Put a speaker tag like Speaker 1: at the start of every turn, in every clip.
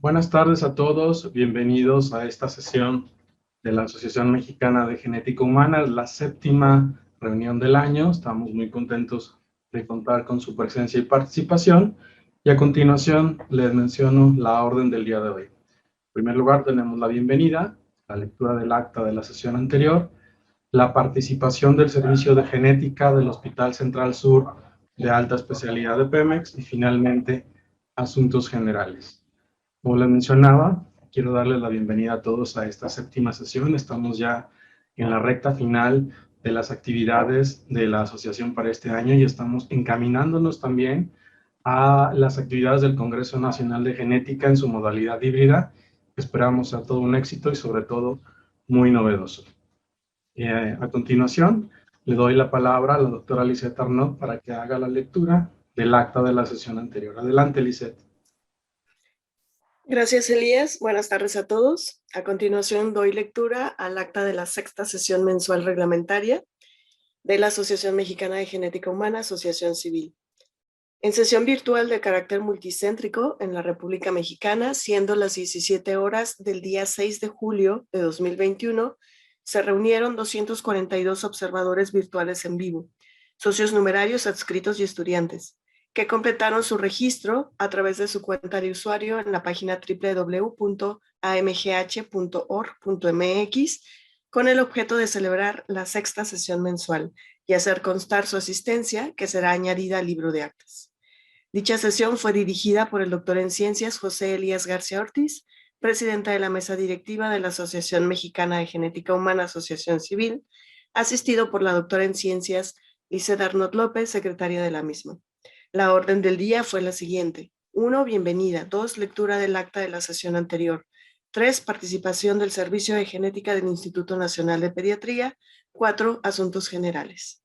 Speaker 1: Buenas tardes a todos, bienvenidos a esta sesión de la Asociación Mexicana de Genética Humana, la séptima reunión del año. Estamos muy contentos de contar con su presencia y participación. Y a continuación les menciono la orden del día de hoy. En primer lugar, tenemos la bienvenida, la lectura del acta de la sesión anterior, la participación del Servicio de Genética del Hospital Central Sur de Alta Especialidad de Pemex y finalmente asuntos generales. Como les mencionaba, quiero darles la bienvenida a todos a esta séptima sesión. Estamos ya en la recta final de las actividades de la asociación para este año y estamos encaminándonos también a las actividades del Congreso Nacional de Genética en su modalidad híbrida. Esperamos a todo un éxito y sobre todo muy novedoso. A continuación, le doy la palabra a la doctora Lisette Arnaud para que haga la lectura del acta de la sesión anterior. Adelante, Lisette.
Speaker 2: Gracias, Elías. Buenas tardes a todos. A continuación doy lectura al acta de la sexta sesión mensual reglamentaria de la Asociación Mexicana de Genética Humana, Asociación Civil. En sesión virtual de carácter multicéntrico en la República Mexicana, siendo las 17 horas del día 6 de julio de 2021, se reunieron 242 observadores virtuales en vivo, socios numerarios adscritos y estudiantes, que completaron su registro a través de su cuenta de usuario en la página www.amgh.org.mx con el objeto de celebrar la sexta sesión mensual y hacer constar su asistencia, que será añadida al libro de actas. Dicha sesión fue dirigida por el doctor en ciencias José Elías García Ortiz, presidenta de la mesa directiva de la Asociación Mexicana de Genética Humana, Asociación Civil, asistido por la doctora en ciencias Lisette Arnaud López, secretaria de la misma. La orden del día fue la siguiente: 1. Bienvenida. 2. Lectura del acta de la sesión anterior. 3. Participación del Servicio de Genética del Instituto Nacional de Pediatría. 4. Asuntos generales.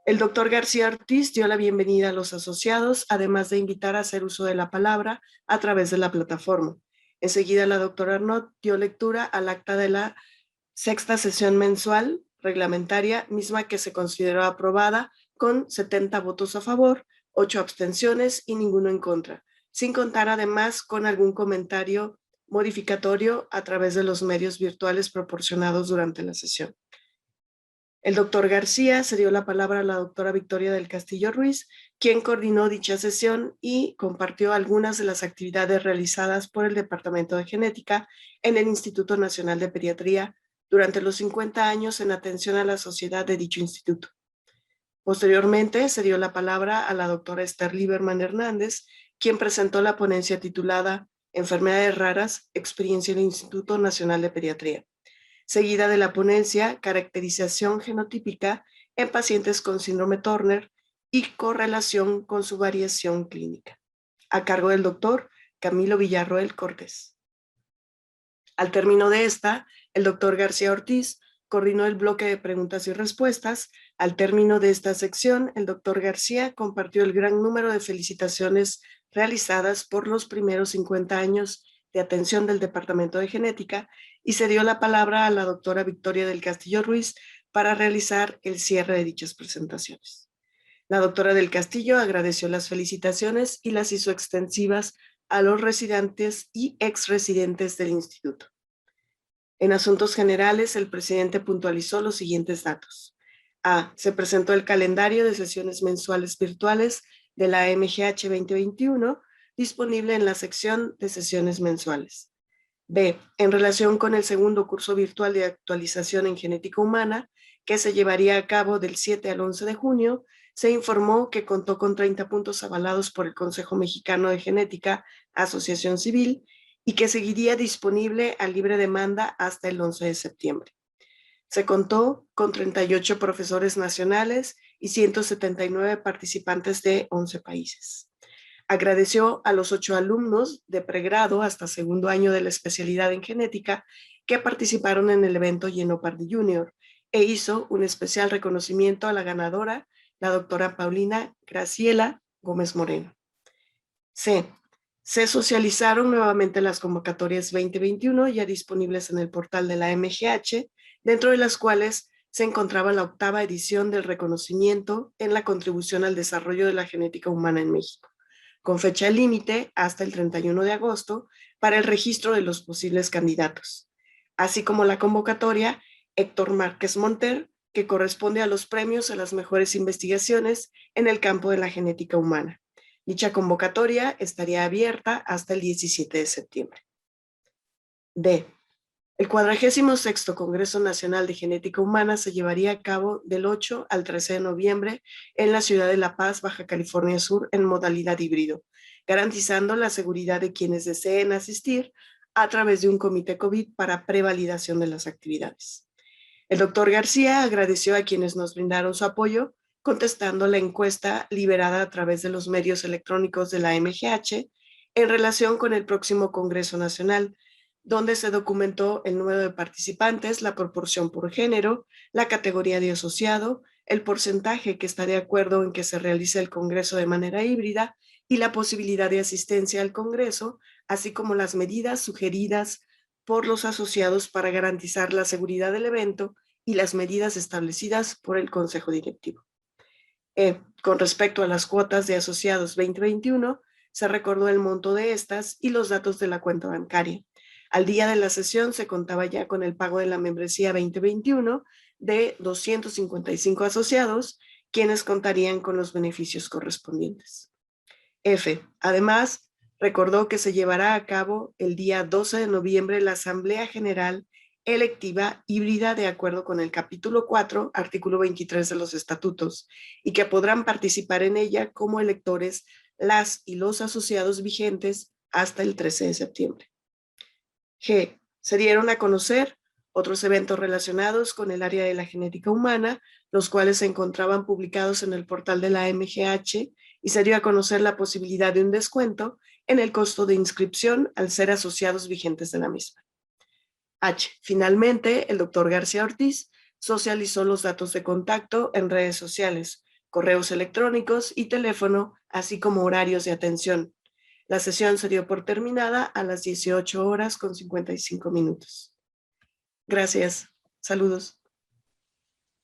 Speaker 2: El doctor García Ortiz dio la bienvenida a los asociados, además de invitar a hacer uso de la palabra a través de la plataforma. Enseguida, la doctora Arnaud dio lectura al acta de la sexta sesión mensual reglamentaria, misma que se consideró aprobada con 70 votos a favor, 8 abstenciones y ninguno en contra, sin contar además con algún comentario modificatorio a través de los medios virtuales proporcionados durante la sesión. El doctor García cedió la palabra a la doctora Victoria del Castillo Ruiz, quien coordinó dicha sesión y compartió algunas de las actividades realizadas por el Departamento de Genética en el Instituto Nacional de Pediatría durante los 50 años en atención a la sociedad de dicho instituto. Posteriormente, se dio la palabra a la doctora Esther Lieberman Hernández, quien presentó la ponencia titulada Enfermedades raras, experiencia en el Instituto Nacional de Pediatría, seguida de la ponencia Caracterización genotípica en pacientes con síndrome Turner y correlación con su variación clínica, a cargo del doctor Camilo Villarroel Cortés. Al término de esta, el doctor García Ortiz coordinó el bloque de preguntas y respuestas. Al término de esta sección, el doctor García compartió el gran número de felicitaciones realizadas por los primeros 50 años de atención del Departamento de Genética y se dio la palabra a la doctora Victoria del Castillo Ruiz para realizar el cierre de dichas presentaciones. La doctora del Castillo agradeció las felicitaciones y las hizo extensivas a los residentes y exresidentes del instituto. En asuntos generales, el presidente puntualizó los siguientes datos. A. Se presentó el calendario de sesiones mensuales virtuales de la MGH 2021, disponible en la sección de sesiones mensuales. B. En relación con el segundo curso virtual de actualización en genética humana, que se llevaría a cabo del 7 al 11 de junio, se informó que contó con 30 puntos avalados por el Consejo Mexicano de Genética, Asociación Civil, y que seguiría disponible a libre demanda hasta el 11 de septiembre. Se contó con 38 profesores nacionales y 179 participantes de 11 países. Agradeció a los 8 alumnos de pregrado hasta segundo año de la especialidad en genética que participaron en el evento Genopardy Junior e hizo un especial reconocimiento a la ganadora, la doctora Paulina Graciela Gómez Moreno. C. Se socializaron nuevamente las convocatorias 2021 ya disponibles en el portal de la MGH, dentro de las cuales se encontraba la 8ª edición del reconocimiento en la contribución al desarrollo de la genética humana en México, con fecha límite hasta el 31 de agosto para el registro de los posibles candidatos, así como la convocatoria Héctor Márquez Monter, que corresponde a los premios a las mejores investigaciones en el campo de la genética humana. Dicha convocatoria estaría abierta hasta el 17 de septiembre. D. El 46º Congreso Nacional de Genética Humana se llevaría a cabo del 8 al 13 de noviembre en la ciudad de La Paz, Baja California Sur, en modalidad híbrido, garantizando la seguridad de quienes deseen asistir a través de un comité COVID para prevalidación de las actividades. El doctor García agradeció a quienes nos brindaron su apoyo, contestando la encuesta liberada a través de los medios electrónicos de la MGH en relación con el próximo Congreso Nacional, donde se documentó el número de participantes, la proporción por género, la categoría de asociado, el porcentaje que está de acuerdo en que se realice el Congreso de manera híbrida y la posibilidad de asistencia al Congreso, así como las medidas sugeridas por los asociados para garantizar la seguridad del evento y las medidas establecidas por el Consejo Directivo. Con respecto a las cuotas de asociados 2021, se recordó el monto de estas y los datos de la cuenta bancaria. Al día de la sesión se contaba ya con el pago de la membresía 2021 de 255 asociados, quienes contarían con los beneficios correspondientes. F. Además, recordó que se llevará a cabo el día 12 de noviembre la Asamblea General electiva híbrida de acuerdo con el capítulo 4, artículo 23 de los estatutos, y que podrán participar en ella como electores las y los asociados vigentes hasta el 13 de septiembre. G. Se dieron a conocer otros eventos relacionados con el área de la genética humana, los cuales se encontraban publicados en el portal de la MGH, y se dio a conocer la posibilidad de un descuento en el costo de inscripción al ser asociados vigentes de la misma. H. Finalmente, el doctor García Ortiz socializó los datos de contacto en redes sociales, correos electrónicos y teléfono, así como horarios de atención. La sesión se dio por terminada a las 18:55. Gracias. Saludos.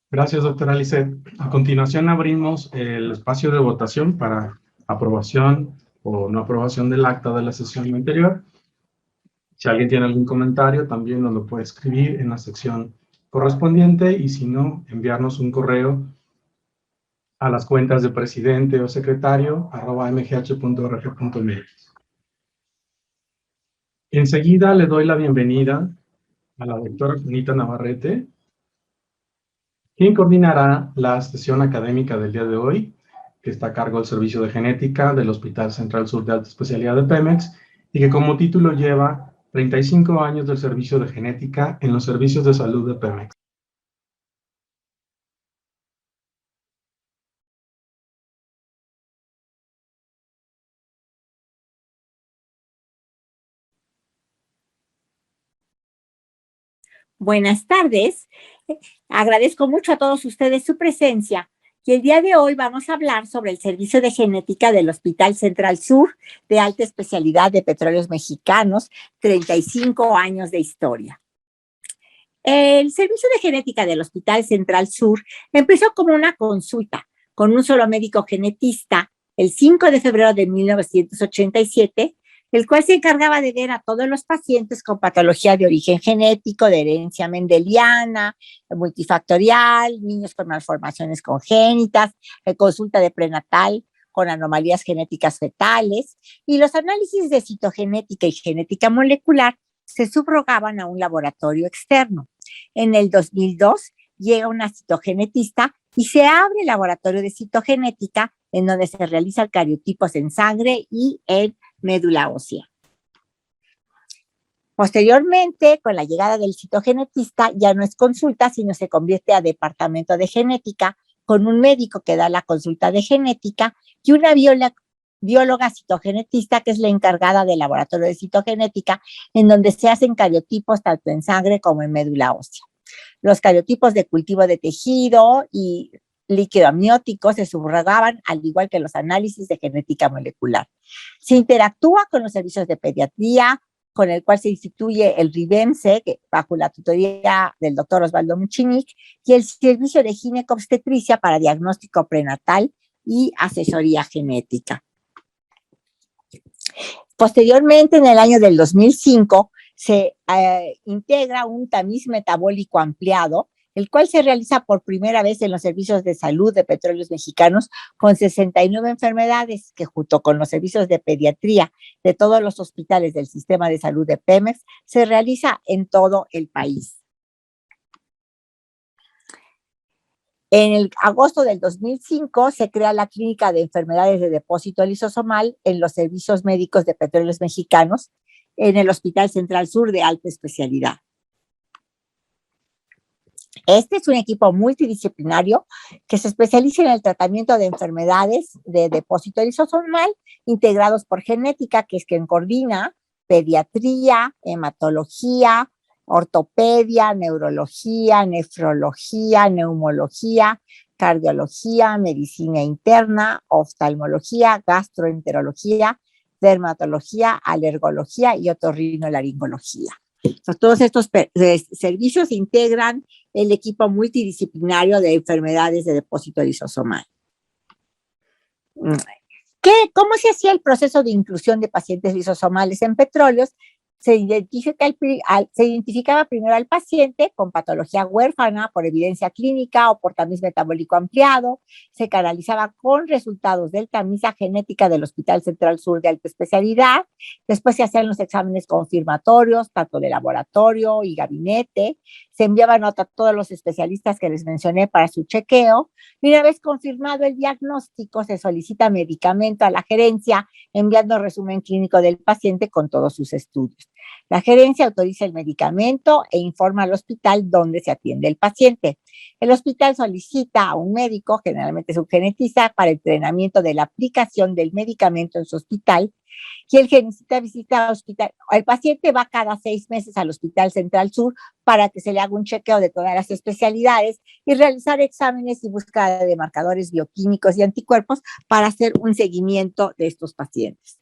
Speaker 1: Gracias, doctora Lisset. A continuación abrimos el espacio de votación para aprobación o no aprobación del acta de la sesión anterior. Si alguien tiene algún comentario, también nos lo puede escribir en la sección correspondiente, y si no, enviarnos un correo a las cuentas de presidente o secretario @mgh.org.mx. Enseguida le doy la bienvenida a la doctora Juanita Navarrete, quien coordinará la sesión académica del día de hoy, que está a cargo del Servicio de Genética del Hospital Central Sur de Alta Especialidad de Pemex, y que como título lleva 35 años del servicio de genética en los servicios de salud de Pemex.
Speaker 3: Buenas tardes. Agradezco mucho a todos ustedes su presencia. Y el día de hoy vamos a hablar sobre el servicio de genética del Hospital Central Sur de Alta Especialidad de Petróleos Mexicanos, 35 años de historia. El servicio de genética del Hospital Central Sur empezó como una consulta con un solo médico genetista el 5 de febrero de 1987, el cual se encargaba de ver a todos los pacientes con patología de origen genético, de herencia mendeliana, multifactorial, niños con malformaciones congénitas, consulta de prenatal con anomalías genéticas fetales, y los análisis de citogenética y genética molecular se subrogaban a un laboratorio externo. En el 2002 llega una citogenetista y se abre el laboratorio de citogenética, en donde se realizan cariotipos en sangre y en médula ósea. Posteriormente, con la llegada del citogenetista, ya no es consulta, sino se convierte a departamento de genética, con un médico que da la consulta de genética y una bióloga citogenetista, que es la encargada del laboratorio de citogenética, en donde se hacen cariotipos tanto en sangre como en médula ósea. Los cariotipos de cultivo de tejido y líquido amniótico se subrogaban, al igual que los análisis de genética molecular. Se interactúa con los servicios de pediatría, con el cual se instituye el RIBEMSE, bajo la tutoría del doctor Osvaldo Muchinic, y el servicio de ginecobstetricia para diagnóstico prenatal y asesoría genética. Posteriormente, en el año del 2005, se integra un tamiz metabólico ampliado, el cual se realiza por primera vez en los servicios de salud de Petróleos Mexicanos con 69 enfermedades, que junto con los servicios de pediatría de todos los hospitales del sistema de salud de Pemex, se realiza en todo el país. En el agosto del 2005 se crea la Clínica de Enfermedades de Depósito Lisosomal en los servicios médicos de Petróleos Mexicanos en el Hospital Central Sur de alta especialidad. Este es un equipo multidisciplinario que se especializa en el tratamiento de enfermedades de depósito lisosomal integrados por genética, que es quien coordina pediatría, hematología, ortopedia, neurología, nefrología, neumología, cardiología, medicina interna, oftalmología, gastroenterología, dermatología, alergología y otorrinolaringología. Entonces, todos estos servicios integran el equipo multidisciplinario de enfermedades de depósito lisosomal. ¿Cómo se hacía el proceso de inclusión de pacientes lisosomales en Petróleos? Se identificaba primero al paciente con patología huérfana por evidencia clínica o por tamiz metabólico ampliado. Se canalizaba con resultados del tamiz a genética del Hospital Central Sur de alta especialidad. Después se hacían los exámenes confirmatorios, tanto de laboratorio y gabinete. Se enviaban a todos los especialistas que les mencioné para su chequeo. Y una vez confirmado el diagnóstico, se solicita medicamento a la gerencia, enviando resumen clínico del paciente con todos sus estudios. La gerencia autoriza el medicamento e informa al hospital dónde se atiende el paciente. El hospital solicita a un médico, generalmente es un genetista, para el entrenamiento de la aplicación del medicamento en su hospital, y el genetista visita al hospital. El paciente va cada 6 meses al Hospital Central Sur para que se le haga un chequeo de todas las especialidades y realizar exámenes y búsqueda de marcadores bioquímicos y anticuerpos para hacer un seguimiento de estos pacientes.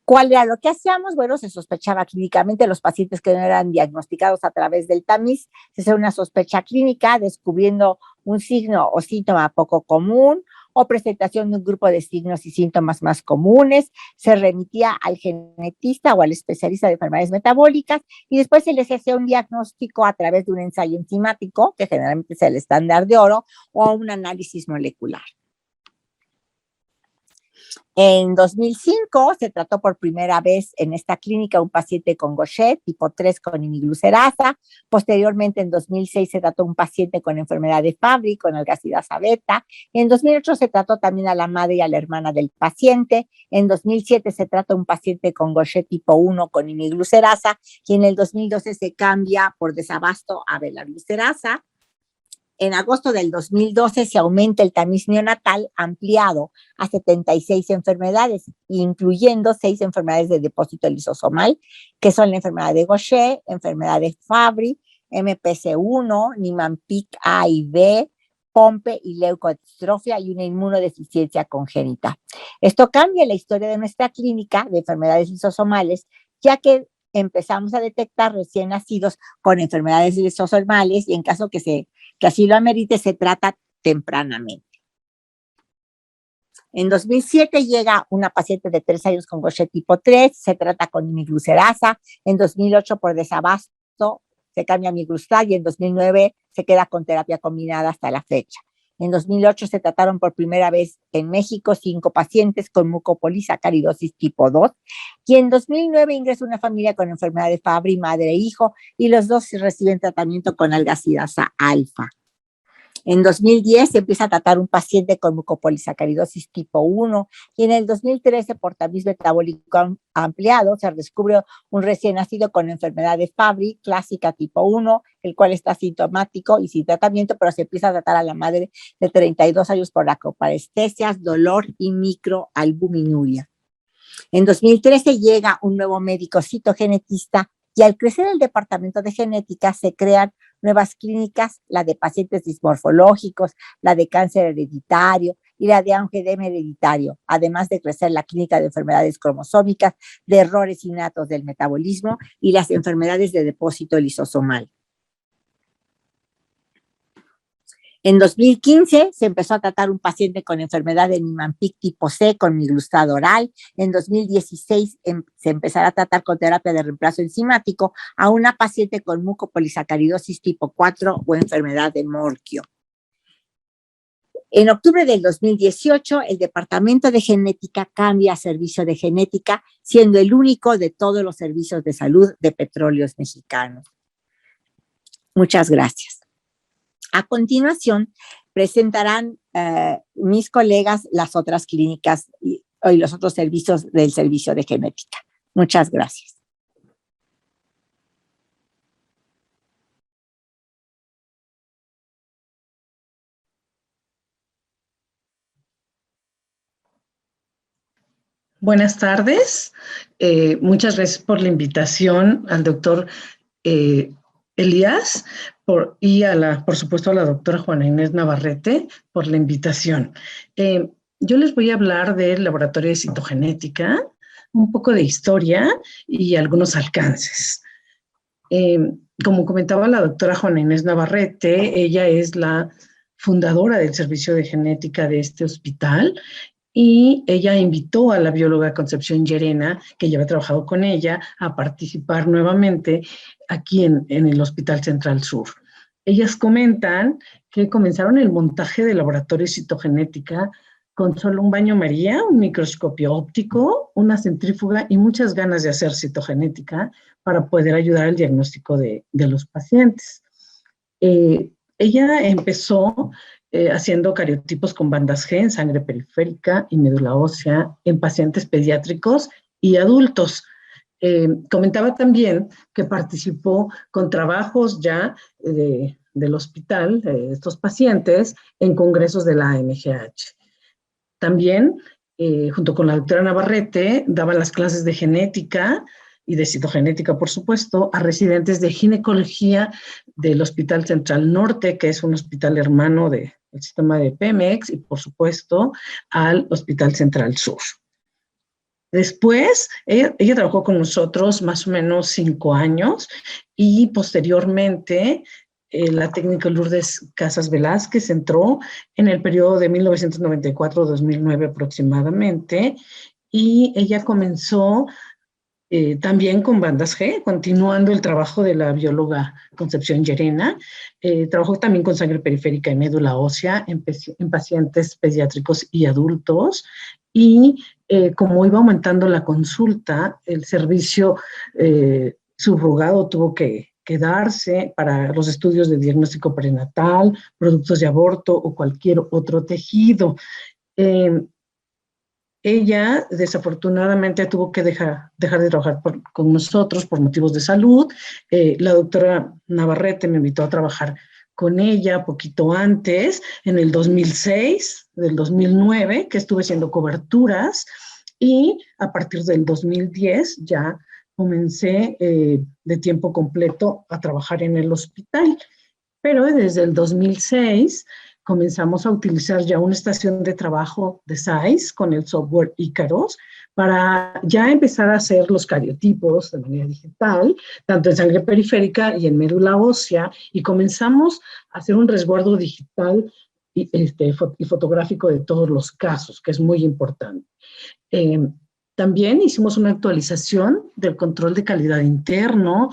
Speaker 3: ¿Cuál era lo que hacíamos? Bueno, se sospechaba clínicamente los pacientes que no eran diagnosticados a través del tamiz. Se hacía una sospecha clínica descubriendo un signo o síntoma poco común o presentación de un grupo de signos y síntomas más comunes. Se remitía al genetista o al especialista de enfermedades metabólicas y después se les hacía un diagnóstico a través de un ensayo enzimático, que generalmente es el estándar de oro, o un análisis molecular. En 2005 se trató por primera vez en esta clínica un paciente con Gaucher, tipo 3 con hemiglucerasa. Posteriormente, en 2006 se trató un paciente con enfermedad de Fabry, con algacidasa beta. En 2008 se trató también a la madre y a la hermana del paciente. En 2007 se trató un paciente con Gaucher tipo 1 con hemiglucerasa y en el 2012 se cambia por desabasto a belarglucerasa. En agosto del 2012 se aumenta el tamiz neonatal ampliado a 76 enfermedades, incluyendo 6 enfermedades de depósito lisosomal, que son la enfermedad de Gaucher, enfermedad de Fabry, MPC1, Niemann-Pick A y B, Pompe y leucodistrofia y una inmunodeficiencia congénita. Esto cambia la historia de nuestra clínica de enfermedades lisosomales, ya que empezamos a detectar recién nacidos con enfermedades lisosomales y en caso que así lo amerite, se trata tempranamente. En 2007 llega una paciente de 3 años con Gaucher tipo 3, se trata con hemiglucerasa. En 2008 por desabasto se cambia a miglustat y en 2009 se queda con terapia combinada hasta la fecha. En 2008 se trataron por primera vez en México 5 pacientes con mucopolisacaridosis tipo 2 y en 2009 ingresa una familia con enfermedad de Fabry, madre e hijo, y los dos reciben tratamiento con algacidasa alfa. En 2010 se empieza a tratar un paciente con mucopolisacaridosis tipo 1 y en el 2013 por tamiz metabólico ampliado se descubre un recién nacido con enfermedad de Fabry clásica tipo 1, el cual está sintomático y sin tratamiento, pero se empieza a tratar a la madre de 32 años por acoparestesias, dolor y microalbuminuria. En 2013 llega un nuevo médico citogenetista y al crecer el departamento de genética se crean nuevas clínicas, la de pacientes dismorfológicos, la de cáncer hereditario y la de angioedema hereditario, además de crecer la clínica de enfermedades cromosómicas, de errores innatos del metabolismo y las enfermedades de depósito lisosomal. En 2015 se empezó a tratar un paciente con enfermedad de Niemann-Pick tipo C con miglustat oral. En 2016 se empezará a tratar con terapia de reemplazo enzimático a una paciente con mucopolisacaridosis tipo 4 o enfermedad de Morquio. En octubre del 2018, el Departamento de Genética cambia a Servicio de Genética, siendo el único de todos los servicios de salud de Petróleos Mexicanos. Muchas gracias. A continuación, presentarán mis colegas las otras clínicas y los otros servicios del Servicio de Genética. Muchas gracias.
Speaker 4: Buenas tardes. Muchas gracias por la invitación al doctor Elías y por supuesto a la doctora Juana Inés Navarrete por la invitación. Yo les voy a hablar del laboratorio de citogenética, un poco de historia y algunos alcances. Como comentaba la doctora Juana Inés Navarrete, ella es la fundadora del servicio de genética de este hospital y ella invitó a la bióloga Concepción Llerena, que ya había trabajado con ella, a participar nuevamente aquí en el Hospital Central Sur. Ellas comentan que comenzaron el montaje del laboratorio de citogenética con solo un baño María, un microscopio óptico, una centrífuga y muchas ganas de hacer citogenética para poder ayudar al diagnóstico de los pacientes. Ella empezó haciendo cariotipos con bandas G en sangre periférica y médula ósea en pacientes pediátricos y adultos. Comentaba también que participó con trabajos ya del hospital, de estos pacientes, en congresos de la AMGH. También, junto con la doctora Navarrete, daba las clases de genética y de citogenética, por supuesto, a residentes de ginecología del Hospital Central Norte, que es un hospital hermano del sistema de Pemex, y por supuesto al Hospital Central Sur. Después, ella trabajó con nosotros más o menos 5 años y posteriormente la técnica Lourdes Casas Velázquez entró en el periodo de 1994-2009 aproximadamente y ella comenzó también con bandas G, continuando el trabajo de la bióloga Concepción Llerena. Trabajó también con sangre periférica y médula ósea en pacientes pediátricos y adultos. Y como iba aumentando la consulta, el servicio subrogado tuvo que quedarse para los estudios de diagnóstico prenatal, productos de aborto o cualquier otro tejido. Ella desafortunadamente tuvo que dejar de trabajar con nosotros por motivos de salud. La doctora Navarrete me invitó a trabajar con ella poquito antes, en el 2006, del 2009, que estuve haciendo coberturas, y a partir del 2010 ya comencé de tiempo completo a trabajar en el hospital. Pero desde el 2006 comenzamos a utilizar ya una estación de trabajo de SAIS con el software Ícaros para ya empezar a hacer los cariotipos de manera digital, tanto en sangre periférica y en médula ósea, y comenzamos a hacer un resguardo digital y fotográfico de todos los casos, que es muy importante. También hicimos una actualización del control de calidad interno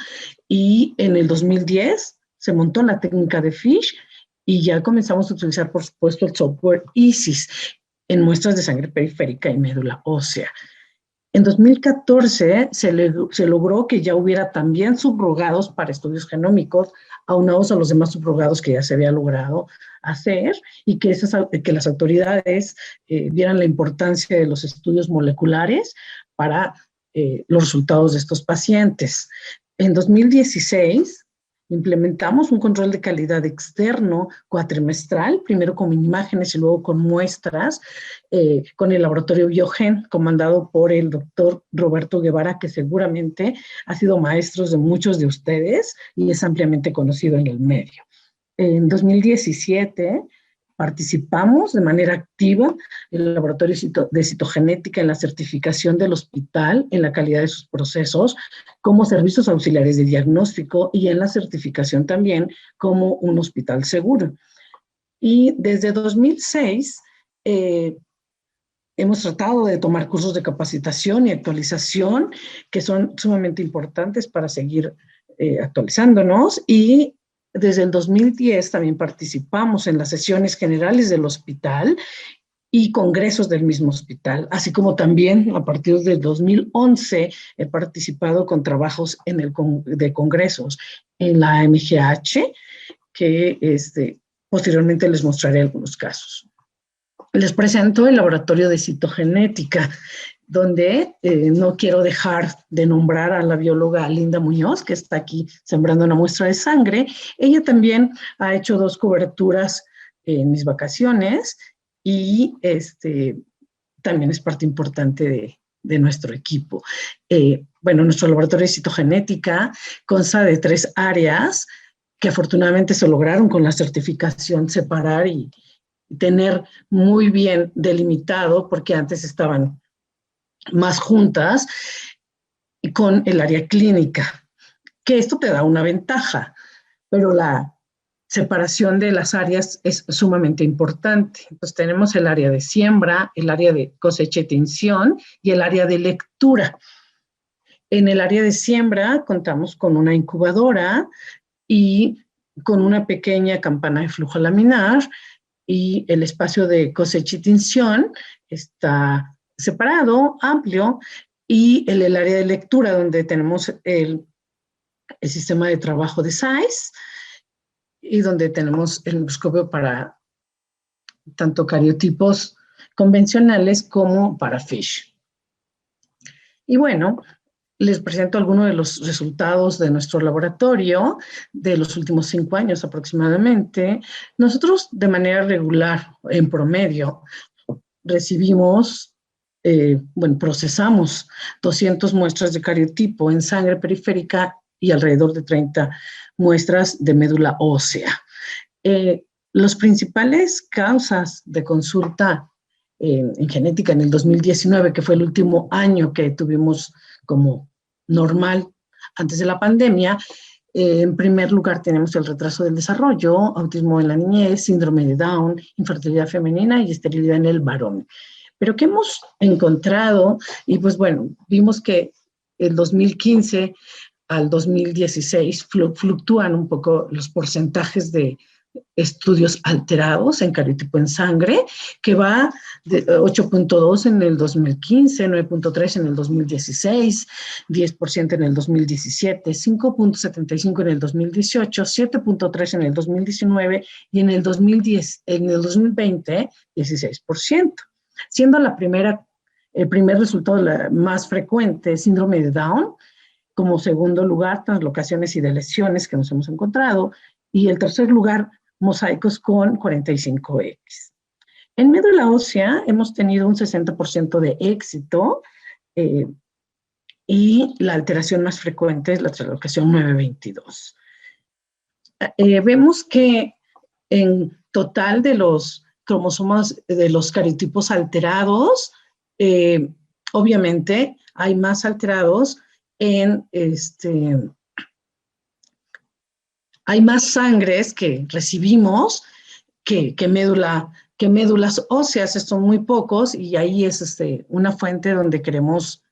Speaker 4: y en el 2010 se montó la técnica de FISH y ya comenzamos a utilizar, por supuesto, el software ISIS en muestras de sangre periférica y médula ósea. En 2014 se logró que ya hubiera también subrogados para estudios genómicos, aunados a los demás subrogados que ya se había logrado hacer, y que las autoridades vieran la importancia de los estudios moleculares para los resultados de estos pacientes. En 2016 implementamos un control de calidad externo cuatrimestral, primero con imágenes y luego con muestras, con el laboratorio Biogen, comandado por el doctor Roberto Guevara, que seguramente ha sido maestro de muchos de ustedes y es ampliamente conocido en el medio. En 2017 participamos de manera activa en el laboratorio de citogenética en la certificación del hospital, en la calidad de sus procesos, como servicios auxiliares de diagnóstico y en la certificación también como un hospital seguro. Y desde 2006 hemos tratado de tomar cursos de capacitación y actualización que son sumamente importantes para seguir actualizándonos, y desde el 2010 también participamos en las sesiones generales del hospital y congresos del mismo hospital, así como también a partir del 2011 he participado con trabajos de congresos en la MGH, que posteriormente les mostraré algunos casos. Les presento el laboratorio de citogenética, donde no quiero dejar de nombrar a la bióloga Linda Muñoz, que está aquí sembrando una muestra de sangre. Ella también ha hecho 2 coberturas en mis vacaciones y también es parte importante de nuestro equipo. Bueno, nuestro laboratorio de citogenética consta de 3 áreas que afortunadamente se lograron con la certificación separar y tener muy bien delimitado, porque antes estaban más juntas, con el área clínica, que esto te da una ventaja, pero la separación de las áreas es sumamente importante. Entonces tenemos el área de siembra, el área de cosecha y tinción y el área de lectura. En el área de siembra contamos con una incubadora y con una pequeña campana de flujo laminar, y el espacio de cosecha y tinción está separado, amplio, y el área de lectura, donde tenemos el sistema de trabajo de SAIS y donde tenemos el microscopio para tanto cariotipos convencionales como para FISH. Y bueno, les presento algunos de los resultados de nuestro laboratorio de los últimos 5 años aproximadamente. Nosotros de manera regular, en promedio, procesamos 200 muestras de cariotipo en sangre periférica y alrededor de 30 muestras de médula ósea. Las principales causas de consulta en genética en el 2019, que fue el último año que tuvimos como normal antes de la pandemia, en primer lugar tenemos el retraso del desarrollo, autismo en la niñez, síndrome de Down, infertilidad femenina y esterilidad en el varón. Pero ¿qué hemos encontrado? Y pues bueno, vimos que el 2015 al 2016 fluctúan un poco los porcentajes de estudios alterados en cariotipo en sangre, que va de 8.2 en el 2015, 9.3 en el 2016, 10% en el 2017, 5.75 en el 2018, 7.3 en el 2019 y en el 2020, 16%. Siendo el primer resultado más frecuente, síndrome de Down, como segundo lugar, translocaciones y deleciones que nos hemos encontrado, y el tercer lugar, mosaicos con 45X. En médula ósea hemos tenido un 60% de éxito y la alteración más frecuente es la translocación 922. Vemos que en total de los cromosomas de los cariotipos alterados, obviamente hay más alterados hay más sangres que recibimos que médulas óseas, son muy pocos, y ahí es una fuente donde queremos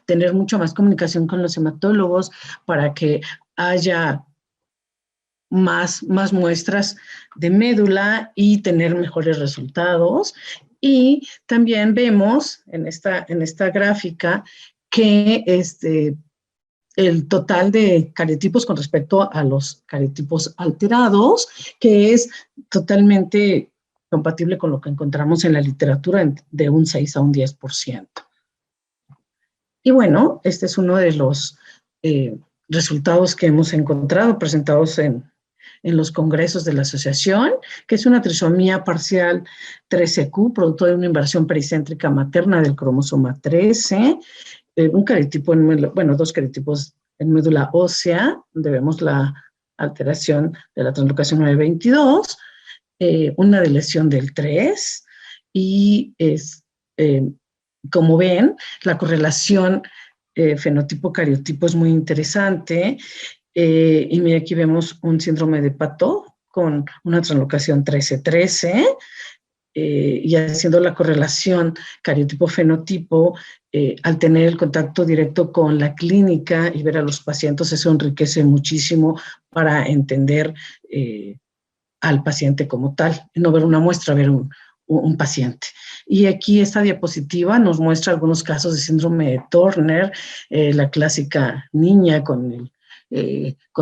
Speaker 4: tener mucho más comunicación con los hematólogos para que haya más muestras de médula y tener mejores resultados. Y también vemos en esta gráfica que el total de cariotipos con respecto a los cariotipos alterados, que es totalmente compatible con lo que encontramos en la literatura, de un 6 a un 10%. Y bueno, este es uno de los resultados que hemos encontrado presentados en los congresos de la asociación, que es una trisomía parcial 13q, producto de una inversión pericéntrica materna del cromosoma 13, un cariotipo dos cariotipos en médula ósea, donde vemos la alteración de la translocación 922, una deleción del 3, y como ven, la correlación fenotipo-cariotipo es muy interesante. Y mira, aquí vemos un síndrome de Pato con una translocación 13-13, y haciendo la correlación cariotipo-fenotipo, al tener el contacto directo con la clínica y ver a los pacientes, eso enriquece muchísimo para entender al paciente como tal, no ver una muestra, ver un paciente. Y aquí esta diapositiva nos muestra algunos casos de síndrome de Turner, la clásica niña con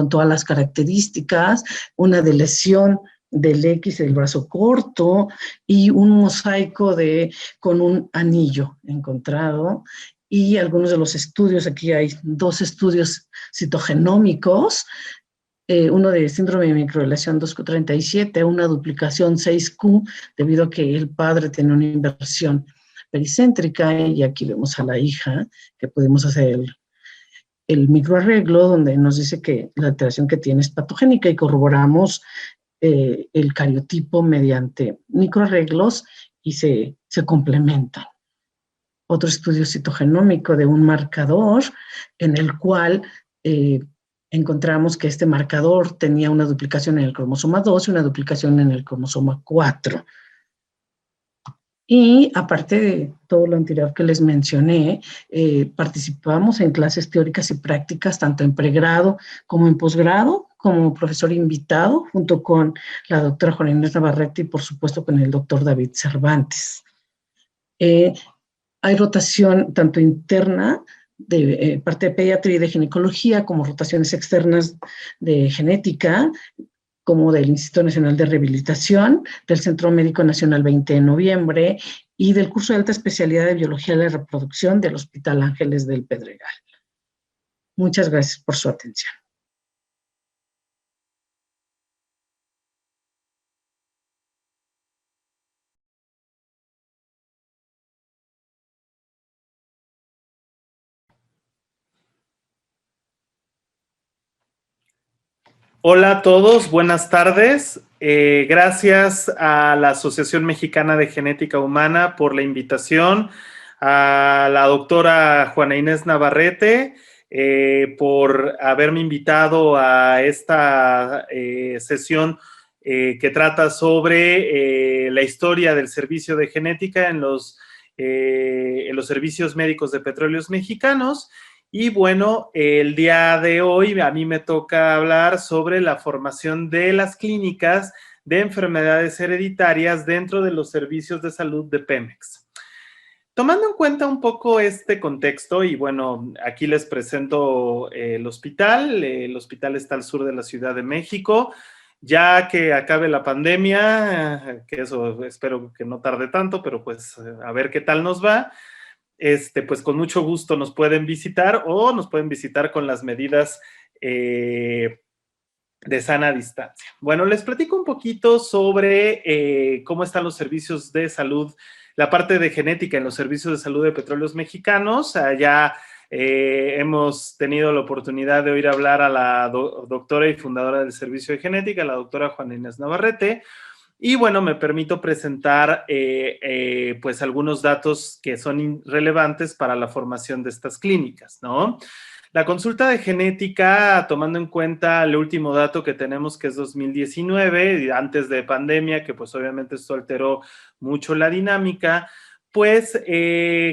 Speaker 4: todas las características, una de lesión del X del brazo corto y un mosaico con un anillo encontrado. Y algunos de los estudios, aquí hay 2 estudios citogenómicos, uno de síndrome de microlesión 2Q37, una duplicación 6Q, debido a que el padre tiene una inversión pericéntrica, y aquí vemos a la hija, que podemos hacer el microarreglo, donde nos dice que la alteración que tiene es patogénica, y corroboramos el cariotipo mediante microarreglos y se complementan. Otro estudio citogenómico de un marcador en el cual encontramos que este marcador tenía una duplicación en el cromosoma 2 y una duplicación en el cromosoma 4. Y aparte de todo lo anterior que les mencioné, participamos en clases teóricas y prácticas, tanto en pregrado como en posgrado, como profesor invitado, junto con la doctora Juana Inés Navarrete y, por supuesto, con el doctor David Cervantes. Hay rotación tanto interna, de parte de pediatría y de ginecología, como rotaciones externas de genética, como del Instituto Nacional de Rehabilitación, del Centro Médico Nacional 20 de noviembre y del curso de alta especialidad de Biología de la Reproducción del Hospital Ángeles del Pedregal. Muchas gracias por su atención.
Speaker 5: Hola a todos, buenas tardes. Gracias a la Asociación Mexicana de Genética Humana por la invitación, a la doctora Juana Inés Navarrete por haberme invitado a esta sesión que trata sobre la historia del servicio de genética en los servicios médicos de Petróleos Mexicanos. Y bueno, el día de hoy a mí me toca hablar sobre la formación de las clínicas de enfermedades hereditarias dentro de los servicios de salud de Pemex. Tomando en cuenta un poco este contexto, y bueno, aquí les presento el hospital. El hospital está al sur de la Ciudad de México. Ya que acabe la pandemia, que eso espero que no tarde tanto, pero pues a ver qué tal nos va. Pues con mucho gusto nos pueden visitar o nos pueden visitar con las medidas de sana distancia. Bueno, les platico un poquito sobre cómo están los servicios de salud, la parte de genética en los servicios de salud de Petróleos Mexicanos. Allá hemos tenido la oportunidad de oír hablar a la doctora y fundadora del servicio de genética, la doctora Juana Inés Navarrete. Y bueno, me permito presentar pues algunos datos que son relevantes para la formación de estas clínicas, ¿no? La consulta de genética, tomando en cuenta el último dato que tenemos, que es 2019, antes de pandemia, que pues obviamente esto alteró mucho la dinámica, pues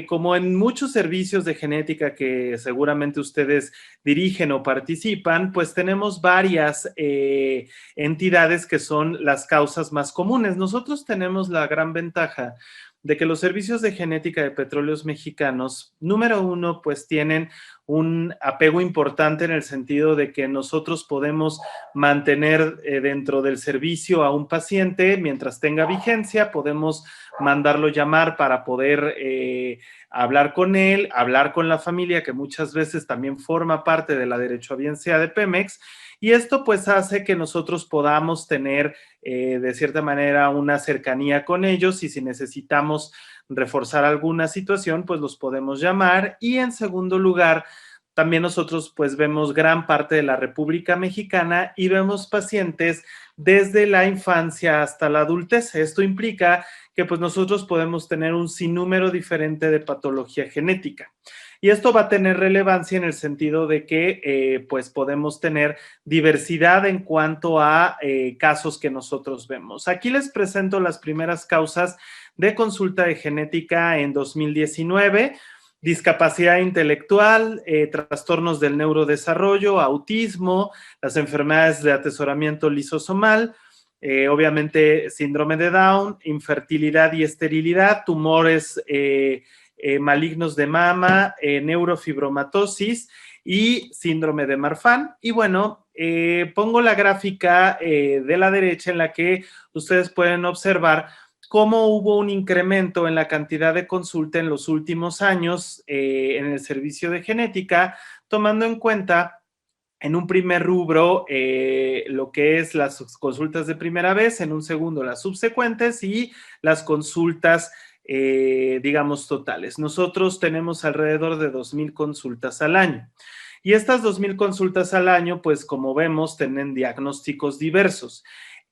Speaker 5: como en muchos servicios de genética que seguramente ustedes dirigen o participan, pues tenemos varias entidades que son las causas más comunes. Nosotros tenemos la gran ventaja de que los servicios de genética de Petróleos Mexicanos, número uno, pues tienen un apego importante en el sentido de que nosotros podemos mantener dentro del servicio a un paciente mientras tenga vigencia, podemos mandarlo llamar para poder hablar con él, hablar con la familia, que muchas veces también forma parte de la derechohabiencia de Pemex, y esto pues hace que nosotros podamos tener de cierta manera una cercanía con ellos, y si necesitamos reforzar alguna situación, pues los podemos llamar. Y en segundo lugar, también nosotros pues vemos gran parte de la República Mexicana y vemos pacientes desde la infancia hasta la adultez. Esto implica que pues nosotros podemos tener un sinnúmero diferente de patología genética. Y esto va a tener relevancia en el sentido de que pues podemos tener diversidad en cuanto a casos que nosotros vemos. Aquí les presento las primeras causas de consulta de genética en 2019. Discapacidad intelectual, trastornos del neurodesarrollo, autismo, las enfermedades de atesoramiento lisosomal, obviamente síndrome de Down, infertilidad y esterilidad, tumores malignos de mama, neurofibromatosis y síndrome de Marfan. Y bueno, pongo la gráfica de la derecha en la que ustedes pueden observar cómo hubo un incremento en la cantidad de consulta en los últimos años en el servicio de genética, tomando en cuenta en un primer rubro lo que es las consultas de primera vez, en un segundo las subsecuentes y las consultas, digamos, totales. Nosotros tenemos alrededor de 2,000 consultas al año. Y estas 2,000 consultas al año, pues como vemos, tienen diagnósticos diversos.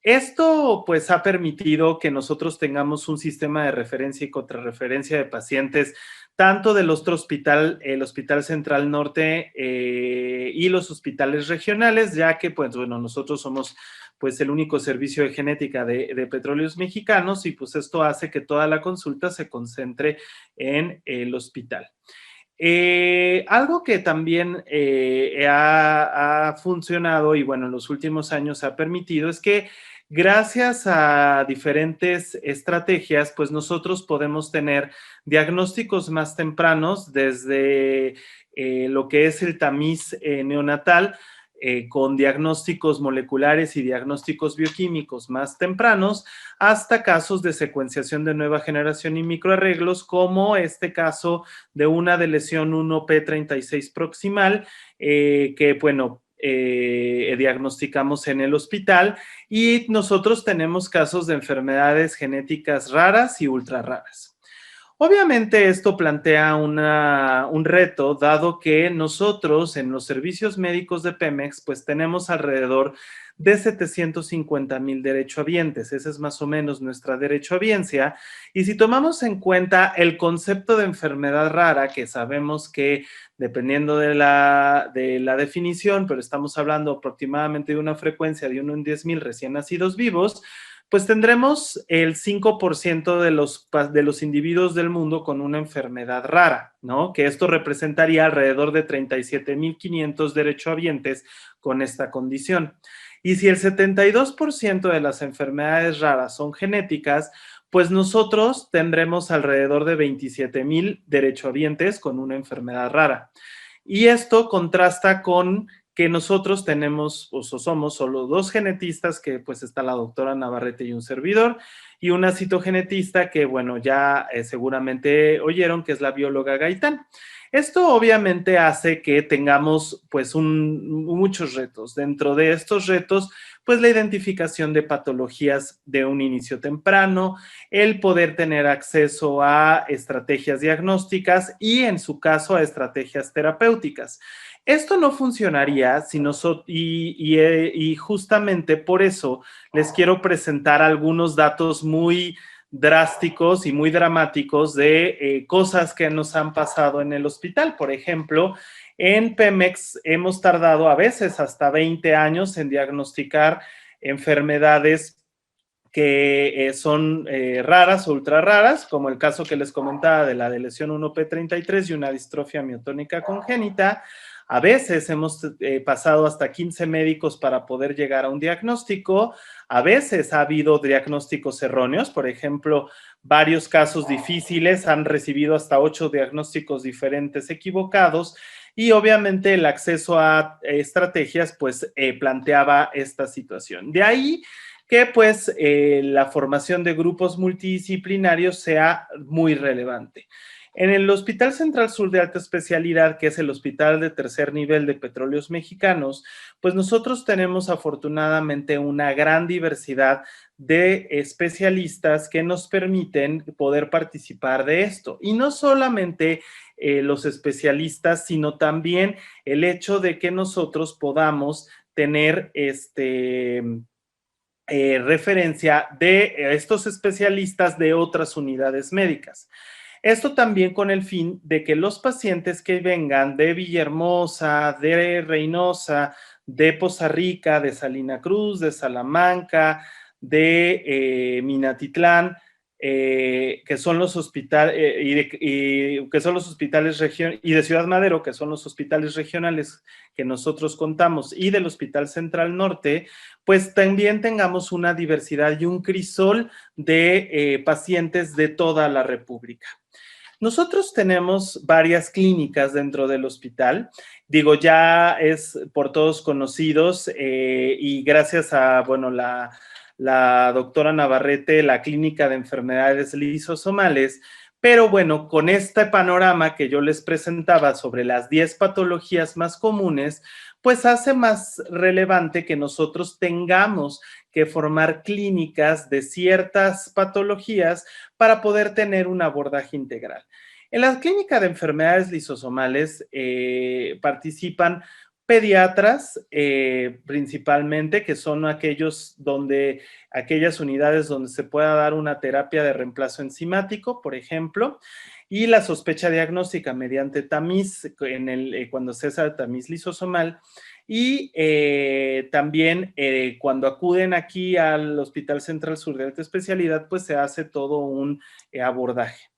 Speaker 5: Esto pues ha permitido que nosotros tengamos un sistema de referencia y contrarreferencia de pacientes tanto del otro hospital, el Hospital Central Norte y los hospitales regionales, ya que pues bueno, nosotros somos pues el único servicio de genética de Petróleos Mexicanos y pues esto hace que toda la consulta se concentre en el hospital. Algo que también ha funcionado y bueno, en los últimos años ha permitido es que gracias a diferentes estrategias, pues nosotros podemos tener diagnósticos más tempranos desde lo que es el tamiz neonatal, con diagnósticos moleculares y diagnósticos bioquímicos más tempranos, hasta casos de secuenciación de nueva generación y microarreglos, como este caso de una de lesión 1P36 proximal, que bueno, diagnosticamos en el hospital, y nosotros tenemos casos de enfermedades genéticas raras y ultra raras. Obviamente esto plantea un reto, dado que nosotros en los servicios médicos de Pemex pues tenemos alrededor de 750,000 derechohabientes. Esa es más o menos nuestra derechohabiencia. Y si tomamos en cuenta el concepto de enfermedad rara, que sabemos que dependiendo de la definición, pero estamos hablando aproximadamente de una frecuencia de 1 en 10,000 recién nacidos vivos, pues tendremos el 5% de los individuos del mundo con una enfermedad rara, ¿no? Que esto representaría alrededor de 37,500 derechohabientes con esta condición. Y si el 72% de las enfermedades raras son genéticas, pues nosotros tendremos alrededor de 27,000 derechohabientes con una enfermedad rara. Y esto contrasta con que nosotros tenemos o somos solo 2 genetistas, que pues está la doctora Navarrete y un servidor, y una citogenetista que bueno, ya seguramente oyeron, que es la bióloga Gaitán. Esto obviamente hace que tengamos pues muchos retos. Dentro de estos retos, pues la identificación de patologías de un inicio temprano, el poder tener acceso a estrategias diagnósticas y en su caso a estrategias terapéuticas. Esto no funcionaría si nosotros, y justamente por eso les quiero presentar algunos datos muy drásticos y muy dramáticos de cosas que nos han pasado en el hospital. Por ejemplo, en Pemex hemos tardado a veces hasta 20 años en diagnosticar enfermedades que son raras o ultra raras, como el caso que les comentaba de la de lesión 1P33 y una distrofia miotónica congénita. A veces hemos pasado hasta 15 médicos para poder llegar a un diagnóstico. A veces ha habido diagnósticos erróneos. Por ejemplo, varios casos difíciles han recibido hasta 8 diagnósticos diferentes equivocados. Y obviamente el acceso a estrategias pues planteaba esta situación. De ahí que pues la formación de grupos multidisciplinarios sea muy relevante. En el Hospital Central Sur de Alta Especialidad, que es el hospital de tercer nivel de Petróleos Mexicanos, pues nosotros tenemos afortunadamente una gran diversidad de especialistas que nos permiten poder participar de esto. Y no solamente los especialistas, sino también el hecho de que nosotros podamos tener referencia de estos especialistas de otras unidades médicas. Esto también con el fin de que los pacientes que vengan de Villahermosa, de Reynosa, de Poza Rica, de Salina Cruz, de Salamanca, de Minatitlán, que son los hospitales, que son los hospitales regionales, y de Ciudad Madero, que son los hospitales regionales que nosotros contamos, y del Hospital Central Norte, pues también tengamos una diversidad y un crisol de pacientes de toda la República. Nosotros tenemos varias clínicas dentro del hospital. Digo, ya es por todos conocidos y gracias a, bueno, la doctora Navarrete, la clínica de enfermedades lisosomales. Pero bueno, con este panorama que yo les presentaba sobre las 10 patologías más comunes, pues hace más relevante que nosotros tengamos que formar clínicas de ciertas patologías para poder tener un abordaje integral. En la clínica de enfermedades lisosomales participan pediatras principalmente, que son aquellas unidades donde se pueda dar una terapia de reemplazo enzimático, por ejemplo, y la sospecha diagnóstica mediante tamiz, cuando se hace el tamiz lisosomal, y también cuando acuden aquí al Hospital Central Sur de Alta Especialidad, pues se hace todo un abordaje.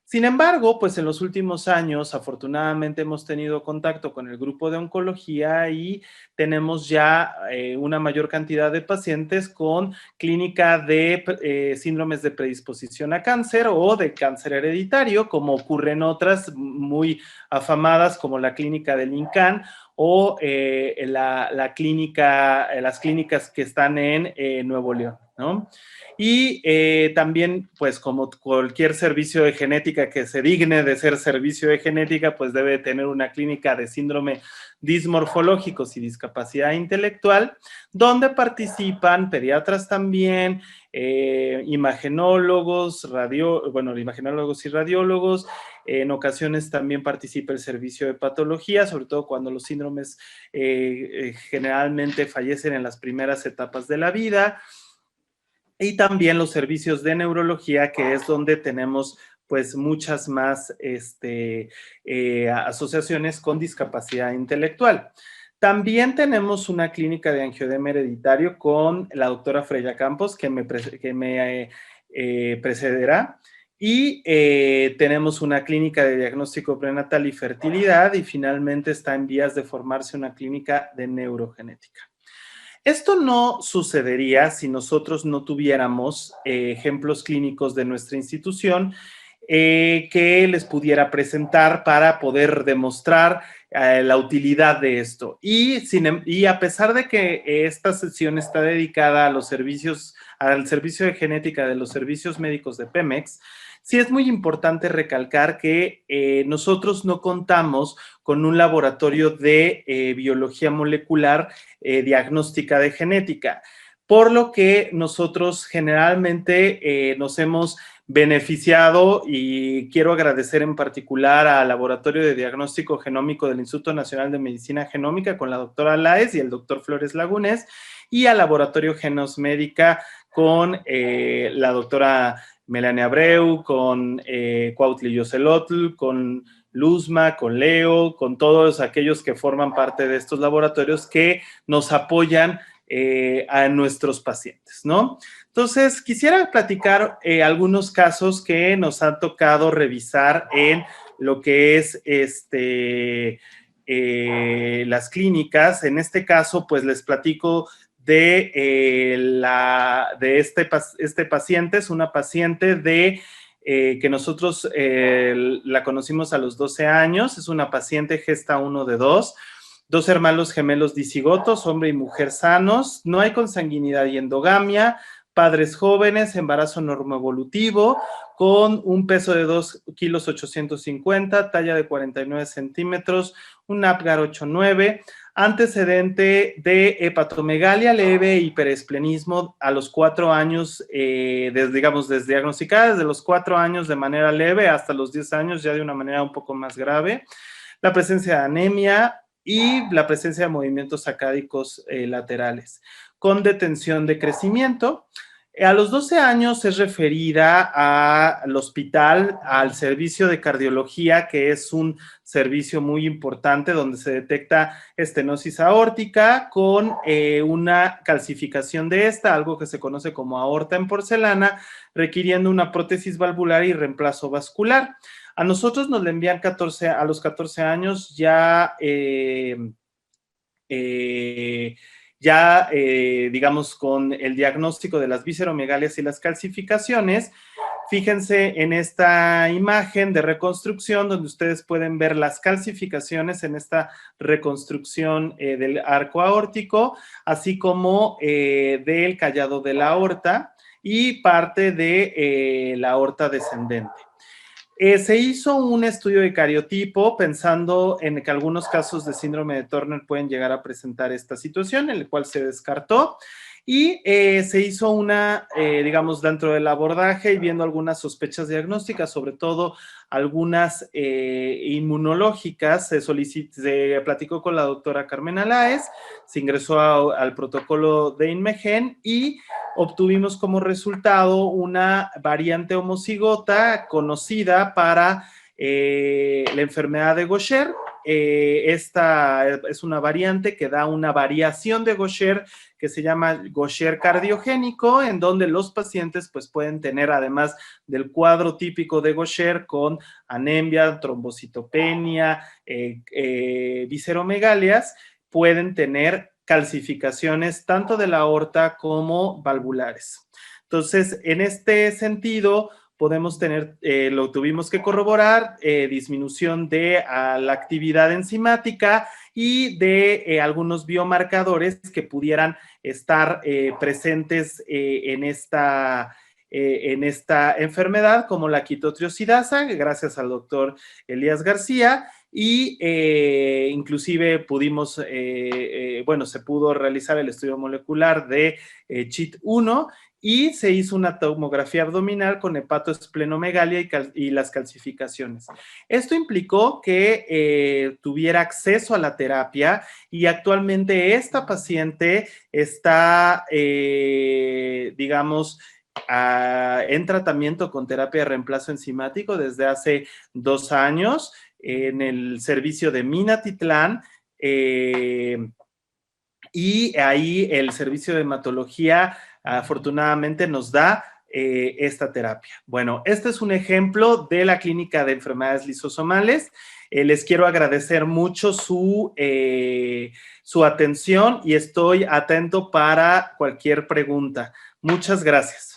Speaker 5: Sin embargo, pues en los últimos años, afortunadamente hemos tenido contacto con el grupo de oncología y tenemos ya una mayor cantidad de pacientes con clínica de síndromes de predisposición a cáncer o de cáncer hereditario, como ocurre en otras muy afamadas como la clínica del INCAN o las clínicas que están en Nuevo León, ¿no? Y también, pues como cualquier servicio de genética que se digne de ser servicio de genética, pues debe tener una clínica de síndrome dismorfológicos y discapacidad intelectual, donde participan pediatras también, imagenólogos y radiólogos. En ocasiones también participa el servicio de patología, sobre todo cuando los síndromes generalmente fallecen en las primeras etapas de la vida. Y también los servicios de neurología, que es donde tenemos pues muchas más asociaciones con discapacidad intelectual. También tenemos una clínica de angioedema hereditario con la doctora Freya Campos, que me precederá. Y tenemos una clínica de diagnóstico prenatal y fertilidad, y finalmente está en vías de formarse una clínica de neurogenética. Esto no sucedería si nosotros no tuviéramos ejemplos clínicos de nuestra institución que les pudiera presentar para poder demostrar la utilidad de esto. Y a pesar de que esta sesión está dedicada a al servicio de genética de los servicios médicos de Pemex, sí es muy importante recalcar que nosotros no contamos con un laboratorio de biología molecular diagnóstica de genética, por lo que nosotros generalmente nos hemos beneficiado, y quiero agradecer en particular al Laboratorio de Diagnóstico Genómico del Instituto Nacional de Medicina Genómica con la doctora Láez y el doctor Flores Lagunes, y al Laboratorio Genos Médica con la doctora Melania Abreu, con Cuautli Yoselotl, con Luzma, con Leo, con todos aquellos que forman parte de estos laboratorios que nos apoyan a nuestros pacientes, ¿no? Entonces, quisiera platicar algunos casos que nos han tocado revisar en lo que es las clínicas. En este caso, pues les platico de este paciente. Es una paciente que nosotros la conocimos a los 12 años. Es una paciente gesta 1 de 2. Dos hermanos gemelos dicigotos, hombre y mujer sanos. No hay consanguinidad y endogamia. Padres jóvenes, embarazo normoevolutivo, con un peso de 2,850 kilos, talla de 49 centímetros, un Apgar 8,9, antecedente de hepatomegalia leve e hiperesplenismo a los 4 años, desdiagnosticada desde los 4 años de manera leve hasta los 10 años ya de una manera un poco más grave. La presencia de anemia y la presencia de movimientos sacádicos laterales, con detención de crecimiento. A los 12 años es referida al hospital, al servicio de cardiología, que es un servicio muy importante donde se detecta estenosis aórtica con una calcificación de esta, algo que se conoce como aorta en porcelana, requiriendo una prótesis valvular y reemplazo vascular. A nosotros nos la envían a los 14 años ya... digamos, con el diagnóstico de las visceromegalias y las calcificaciones. Fíjense en esta imagen de reconstrucción donde ustedes pueden ver las calcificaciones en esta reconstrucción del arco aórtico, así como del callado de la aorta y parte de la aorta descendente. Se hizo un estudio de cariotipo pensando en que algunos casos de síndrome de Turner pueden llegar a presentar esta situación, en el cual se descartó. Y se hizo digamos, dentro del abordaje y viendo algunas sospechas diagnósticas, sobre todo algunas inmunológicas, se platicó con la doctora Carmen Aláez, se ingresó al protocolo de INMEGEN y obtuvimos como resultado una variante homocigota conocida para la enfermedad de Gaucher. Esta es una variante que da una variación de Gaucher que se llama Gaucher cardiogénico, en donde los pacientes pues pueden tener, además del cuadro típico de Gaucher, con anemia, trombocitopenia, visceromegalias, pueden tener calcificaciones tanto de la aorta como valvulares. Entonces, en este sentido, podemos tener, lo tuvimos que corroborar, disminución de la actividad enzimática y de algunos biomarcadores que pudieran estar presentes en esta enfermedad, como la quitotriosidasa, gracias al doctor Elías García, y inclusive pudimos, bueno, se pudo realizar el estudio molecular de CHIT1 y se hizo una tomografía abdominal con hepatoesplenomegalia y las calcificaciones. Esto implicó que tuviera acceso a la terapia y actualmente esta paciente está, digamos, en tratamiento con terapia de reemplazo enzimático desde hace 2 años en el servicio de Minatitlán, y ahí el servicio de hematología afortunadamente nos da esta terapia. Bueno, este es un ejemplo de la clínica de enfermedades lisosomales. Les quiero agradecer mucho su atención y estoy atento para cualquier pregunta. Muchas gracias.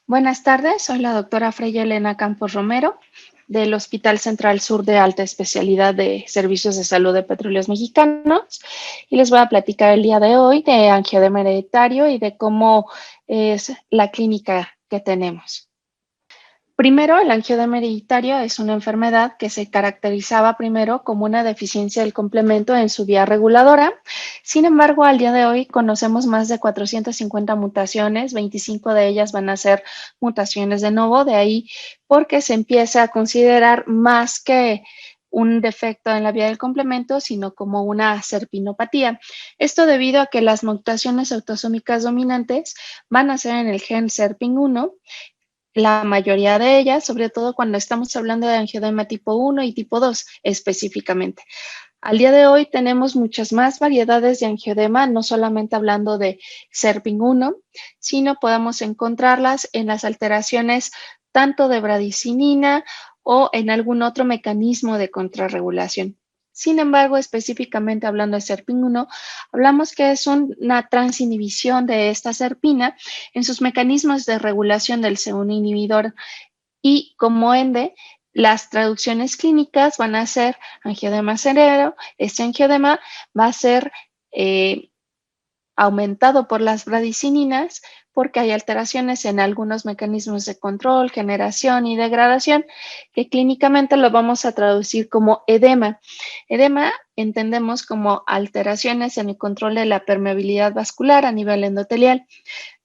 Speaker 6: Buenas tardes, soy la doctora Freya Elena Campos Romero del Hospital Central Sur de Alta Especialidad de Servicios de Salud de Petróleos Mexicanos y les voy a platicar el día de hoy de angioedema hereditario y de cómo es la clínica que tenemos. Primero, el angioedema hereditario es una enfermedad que se caracterizaba primero como una deficiencia del complemento en su vía reguladora. Sin embargo, al día de hoy conocemos más de 450 mutaciones, 25 de ellas van a ser mutaciones de novo, de ahí porque se empieza a considerar más que un defecto en la vía del complemento, sino como una serpinopatía. Esto debido a que las mutaciones autosómicas dominantes van a ser en el gen SERPIN1, la mayoría de ellas, sobre todo cuando estamos hablando de angioedema tipo 1 y tipo 2 específicamente. Al día de hoy tenemos muchas más variedades de angioedema, no solamente hablando de SERPIN1, sino podemos encontrarlas en las alteraciones tanto de bradicinina o en algún otro mecanismo de contrarregulación. Sin embargo, específicamente hablando de SERPIN1, hablamos que es una transinhibición de esta serpina en sus mecanismos de regulación del C1 inhibidor y como ende, las traducciones clínicas van a ser angioedema severo. Este angioedema va a ser aumentado por las bradicininas, porque hay alteraciones en algunos mecanismos de control, generación y degradación, que clínicamente lo vamos a traducir como edema. Edema entendemos como alteraciones en el control de la permeabilidad vascular a nivel endotelial.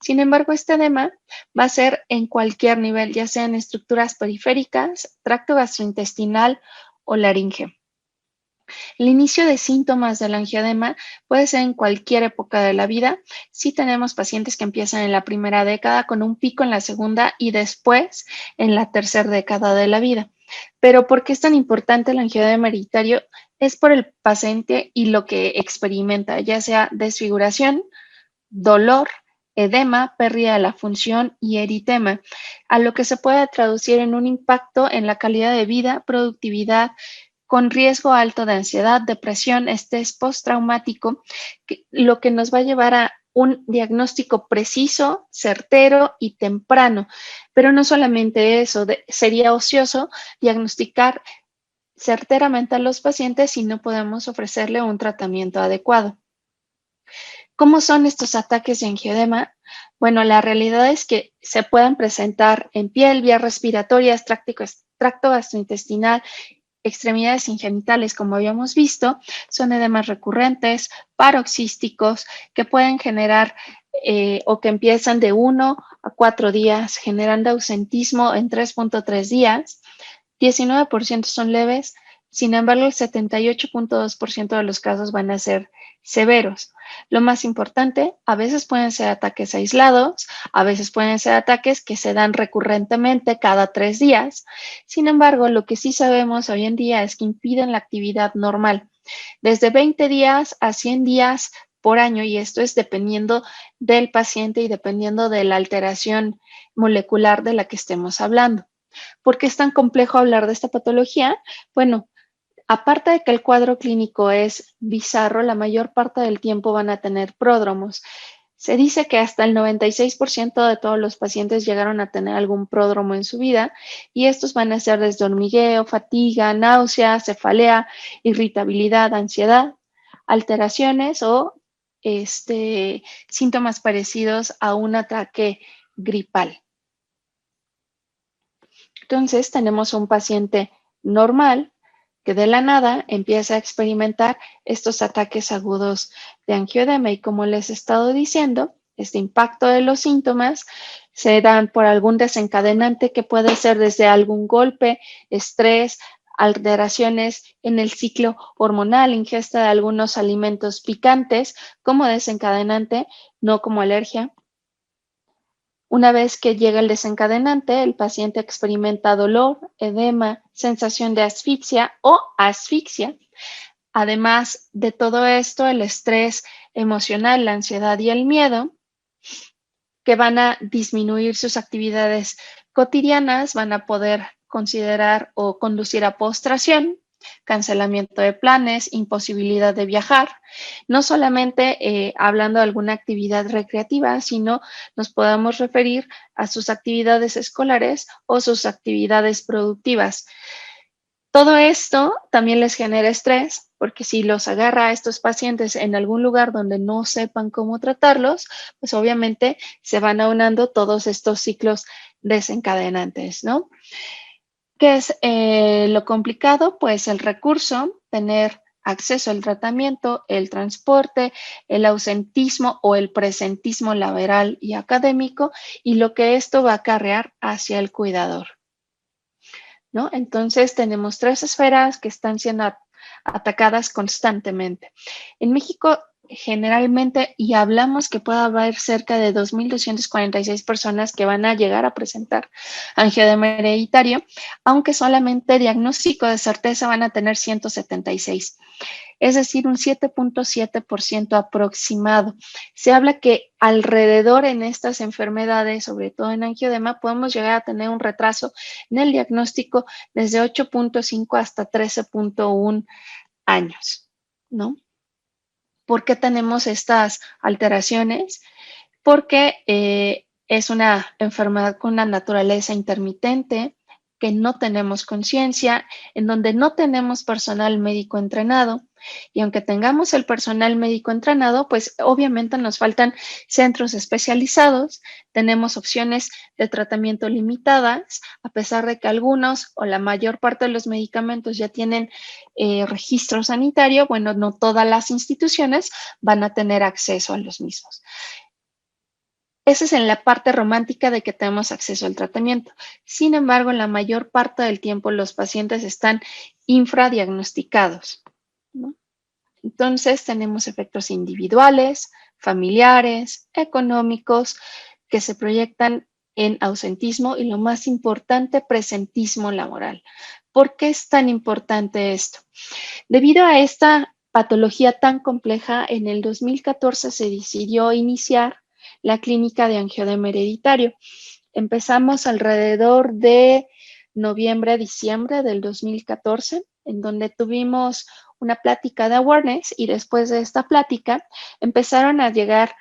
Speaker 6: Sin embargo, este edema va a ser en cualquier nivel, ya sea en estructuras periféricas, tracto gastrointestinal o laringe. El inicio de síntomas del angioedema puede ser en cualquier época de la vida. Sí tenemos pacientes que empiezan en la primera década con un pico en la segunda y después en la tercera década de la vida. Pero ¿por qué es tan importante el angioedema hereditario? Es por el paciente y lo que experimenta, ya sea desfiguración, dolor, edema, pérdida de la función y eritema, a lo que se puede traducir en un impacto en la calidad de vida, productividad, con riesgo alto de ansiedad, depresión, estrés postraumático, lo que nos va a llevar a un diagnóstico preciso, certero y temprano. Pero no solamente eso, sería ocioso diagnosticar certeramente a los pacientes si no podemos ofrecerle un tratamiento adecuado. ¿Cómo son estos ataques de angioedema? Bueno, la realidad es que se pueden presentar en piel, vías respiratorias, tracto gastrointestinal, extremidades genitales, como habíamos visto, son edemas recurrentes, paroxísticos, que pueden generar o que empiezan de 1 a 4 días, generando ausentismo en 3.3 días. 19% son leves, sin embargo, el 78.2% de los casos van a ser severos. Lo más importante, a veces pueden ser ataques aislados, a veces pueden ser ataques que se dan recurrentemente cada 3 días. Sin embargo, lo que sí sabemos hoy en día es que impiden la actividad normal, desde 20 días a 100 días por año, y esto es dependiendo del paciente y dependiendo de la alteración molecular de la que estemos hablando. ¿Por qué es tan complejo hablar de esta patología? Bueno, aparte de que el cuadro clínico es bizarro, la mayor parte del tiempo van a tener pródromos. Se dice que hasta el 96% de todos los pacientes llegaron a tener algún pródromo en su vida, y estos van a ser desde hormigueo, fatiga, náusea, cefalea, irritabilidad, ansiedad, alteraciones o síntomas parecidos a un ataque gripal. Entonces tenemos un paciente normal que de la nada empieza a experimentar estos ataques agudos de angioedema, y como les he estado diciendo, este impacto de los síntomas se dan por algún desencadenante que puede ser desde algún golpe, estrés, alteraciones en el ciclo hormonal, ingesta de algunos alimentos picantes como desencadenante, no como alergia. Una vez que llega el desencadenante, el paciente experimenta dolor, edema, sensación de asfixia o asfixia. Además de todo esto, el estrés emocional, la ansiedad y el miedo, que van a disminuir sus actividades cotidianas, van a poder considerar o conducir a postración, cancelamiento de planes, imposibilidad de viajar, no solamente hablando de alguna actividad recreativa, sino nos podemos referir a sus actividades escolares o sus actividades productivas. Todo esto también les genera estrés, porque si los agarra a estos pacientes en algún lugar donde no sepan cómo tratarlos, pues obviamente se van aunando todos estos ciclos desencadenantes, ¿no? ¿Qué es lo complicado? Pues el recurso, tener acceso al tratamiento, el transporte, el ausentismo o el presentismo laboral y académico, y lo que esto va a acarrear hacia el cuidador, ¿no? Entonces tenemos 3 esferas que están siendo atacadas constantemente. En México, generalmente, y hablamos que puede haber cerca de 2.246 personas que van a llegar a presentar angioedema hereditario, aunque solamente diagnóstico de certeza van a tener 176. Es decir, un 7.7% aproximado. Se habla que alrededor en estas enfermedades, sobre todo en angioedema, podemos llegar a tener un retraso en el diagnóstico desde 8.5 hasta 13.1 años, ¿no? ¿Por qué tenemos estas alteraciones? Porque es una enfermedad con una naturaleza intermitente, que no tenemos conciencia, en donde no tenemos personal médico entrenado. Y aunque tengamos el personal médico entrenado, pues obviamente nos faltan centros especializados, tenemos opciones de tratamiento limitadas, a pesar de que algunos o la mayor parte de los medicamentos ya tienen registro sanitario, bueno, no todas las instituciones van a tener acceso a los mismos. Esa es en la parte romántica de que tenemos acceso al tratamiento. Sin embargo, la mayor parte del tiempo los pacientes están infradiagnosticados, ¿no? Entonces, tenemos efectos individuales, familiares, económicos, que se proyectan en ausentismo y, lo más importante, presentismo laboral. ¿Por qué es tan importante esto? Debido a esta patología tan compleja, en el 2014 se decidió iniciar la clínica de angioedema hereditario. Empezamos alrededor de noviembre, diciembre del 2014, en donde tuvimos una plática de awareness, y después de esta plática empezaron a llegar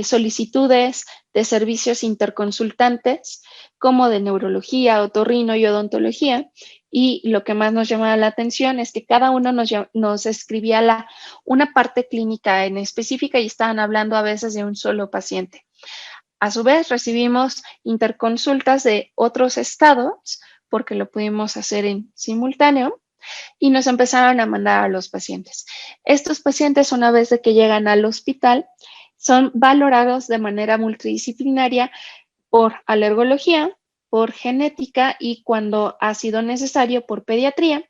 Speaker 6: solicitudes de servicios interconsultantes como de neurología, otorrino y odontología, y lo que más nos llamaba la atención es que cada uno nos escribía una parte clínica en específica y estaban hablando a veces de un solo paciente. A su vez, recibimos interconsultas de otros estados porque lo pudimos hacer en simultáneo y nos empezaron a mandar a los pacientes. Estos pacientes, una vez de que llegan al hospital, son valorados de manera multidisciplinaria por alergología, por genética y, cuando ha sido necesario, por pediatría.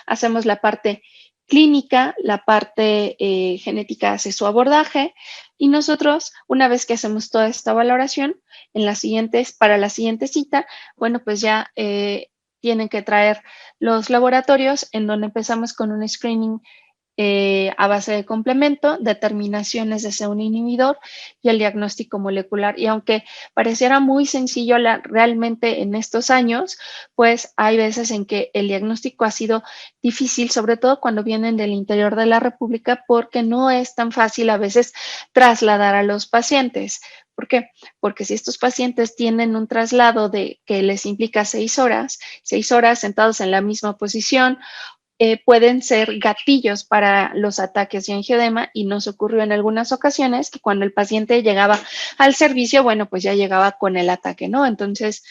Speaker 6: Hacemos la parte clínica, la parte genética hace su abordaje, y nosotros, una vez que hacemos toda esta valoración, para la siguiente cita, bueno, pues ya tienen que traer los laboratorios, en donde empezamos con un screening a base de complemento, determinaciones de ser un inhibidor y el diagnóstico molecular. Y aunque pareciera muy sencillo realmente en estos años, pues hay veces en que el diagnóstico ha sido difícil, sobre todo cuando vienen del interior de la República, porque no es tan fácil a veces trasladar a los pacientes. ¿Por qué? Porque si estos pacientes tienen un traslado que les implica 6 horas sentados en la misma posición, pueden ser gatillos para los ataques de angioedema, y nos ocurrió en algunas ocasiones que cuando el paciente llegaba al servicio, bueno, pues ya llegaba con el ataque, ¿no? Entonces,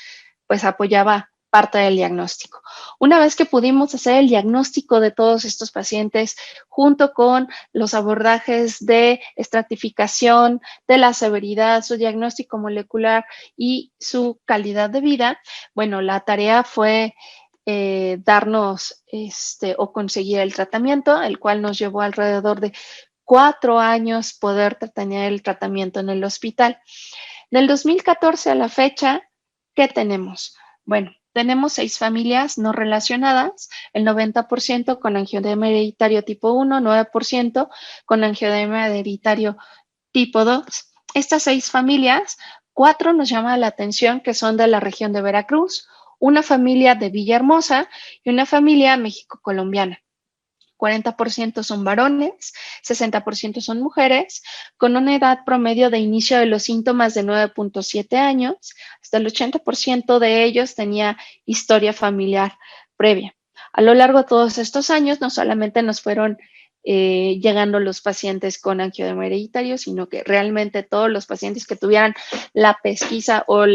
Speaker 6: pues apoyaba parte del diagnóstico. Una vez que pudimos hacer el diagnóstico de todos estos pacientes, junto con los abordajes de estratificación de la severidad, su diagnóstico molecular y su calidad de vida, bueno, la tarea fue darnos o conseguir el tratamiento, el cual nos llevó alrededor de 4 años poder tener el tratamiento en el hospital. Del 2014 a la fecha, ¿qué tenemos? Bueno, tenemos 6 familias no relacionadas, el 90% con angioedema hereditario tipo 1, 9% con angioedema hereditario tipo 2. Estas 6 familias, 4 nos llama la atención que son de la región de Veracruz, una familia de Villahermosa y una familia mexico-colombiana. 40% son varones, 60% son mujeres, con una edad promedio de inicio de los síntomas de 9.7 años. Hasta el 80% de ellos tenía historia familiar previa. A lo largo de todos estos años, no solamente nos fueron llegando los pacientes con angioedema hereditario, sino que realmente todos los pacientes que tuvieran la pesquisa o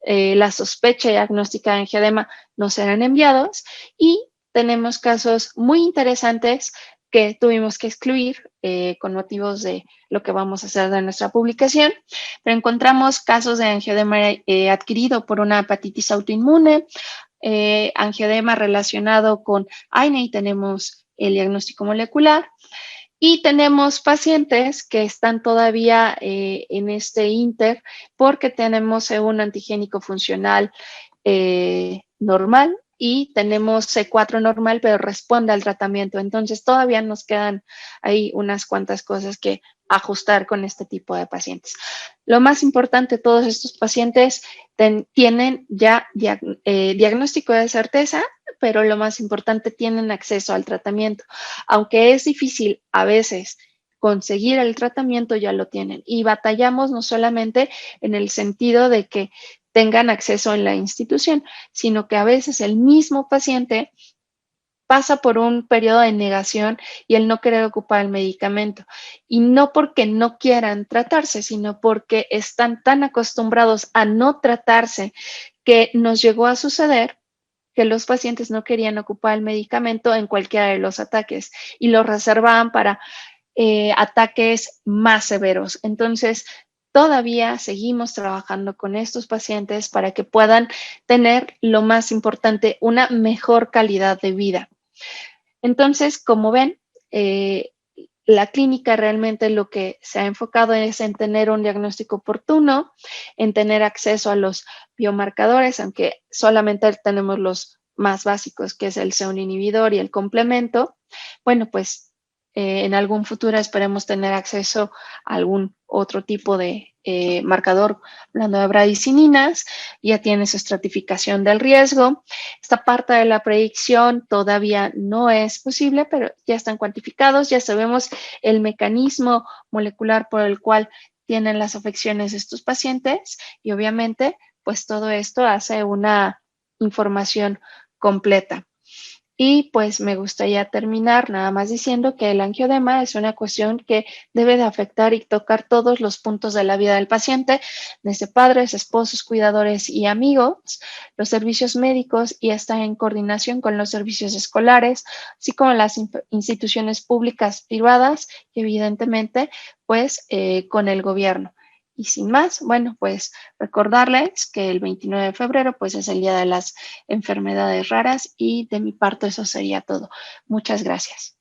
Speaker 6: la sospecha diagnóstica de angioedema nos eran enviados, y tenemos casos muy interesantes que tuvimos que excluir con motivos de lo que vamos a hacer de nuestra publicación, pero encontramos casos de angioedema adquirido por una hepatitis autoinmune, angioedema relacionado con AINE, y tenemos el diagnóstico molecular. Y tenemos pacientes que están todavía en este inter porque tenemos un antigénico funcional normal y tenemos C4 normal, pero responde al tratamiento. Entonces todavía nos quedan ahí unas cuantas cosas que ajustar con este tipo de pacientes. Lo más importante, todos estos pacientes tienen ya diagnóstico de certeza, pero lo más importante, tienen acceso al tratamiento. Aunque es difícil a veces conseguir el tratamiento, ya lo tienen. Y batallamos no solamente en el sentido de que tengan acceso en la institución, sino que a veces el mismo paciente pasa por un periodo de negación y el no querer ocupar el medicamento. Y no porque no quieran tratarse, sino porque están tan acostumbrados a no tratarse que nos llegó a suceder que los pacientes no querían ocupar el medicamento en cualquiera de los ataques y lo reservaban para ataques más severos. Entonces, todavía seguimos trabajando con estos pacientes para que puedan tener lo más importante, una mejor calidad de vida. Entonces, como ven, la clínica realmente lo que se ha enfocado es en tener un diagnóstico oportuno, en tener acceso a los biomarcadores, aunque solamente tenemos los más básicos, que es el C1 inhibidor y el complemento. Bueno, pues en algún futuro esperemos tener acceso a algún otro tipo de marcador hablando de bradicininas, ya tiene su estratificación del riesgo. Esta parte de la predicción todavía no es posible, pero ya están cuantificados, ya sabemos el mecanismo molecular por el cual tienen las afecciones estos pacientes y obviamente pues todo esto hace una información completa. Y pues me gustaría terminar nada más diciendo que el angioedema es una cuestión que debe de afectar y tocar todos los puntos de la vida del paciente, desde padres, esposos, cuidadores y amigos, los servicios médicos y está en coordinación con los servicios escolares, así como las instituciones públicas, privadas y evidentemente pues con el gobierno. Y sin más, bueno, pues recordarles que el 29 de febrero pues es el Día de las Enfermedades Raras y de mi parte eso sería todo. Muchas gracias.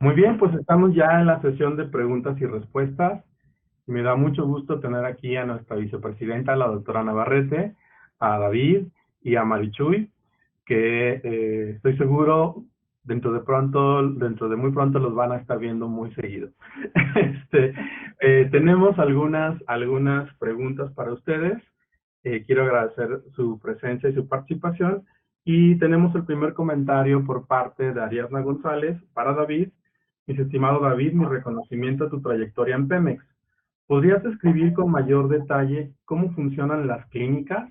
Speaker 1: Muy bien, pues estamos ya en la sesión de preguntas y respuestas. Me da mucho gusto tener aquí a nuestra vicepresidenta, la doctora Navarrete, a David y a Marichuy, que estoy seguro dentro de muy pronto los van a estar viendo muy seguido. Tenemos algunas preguntas para ustedes. Quiero agradecer su presencia y su participación. Y tenemos el primer comentario por parte de Ariadna González para David. Mis estimado David, mi reconocimiento a tu trayectoria en Pemex. ¿Podrías describir con mayor detalle cómo funcionan las clínicas?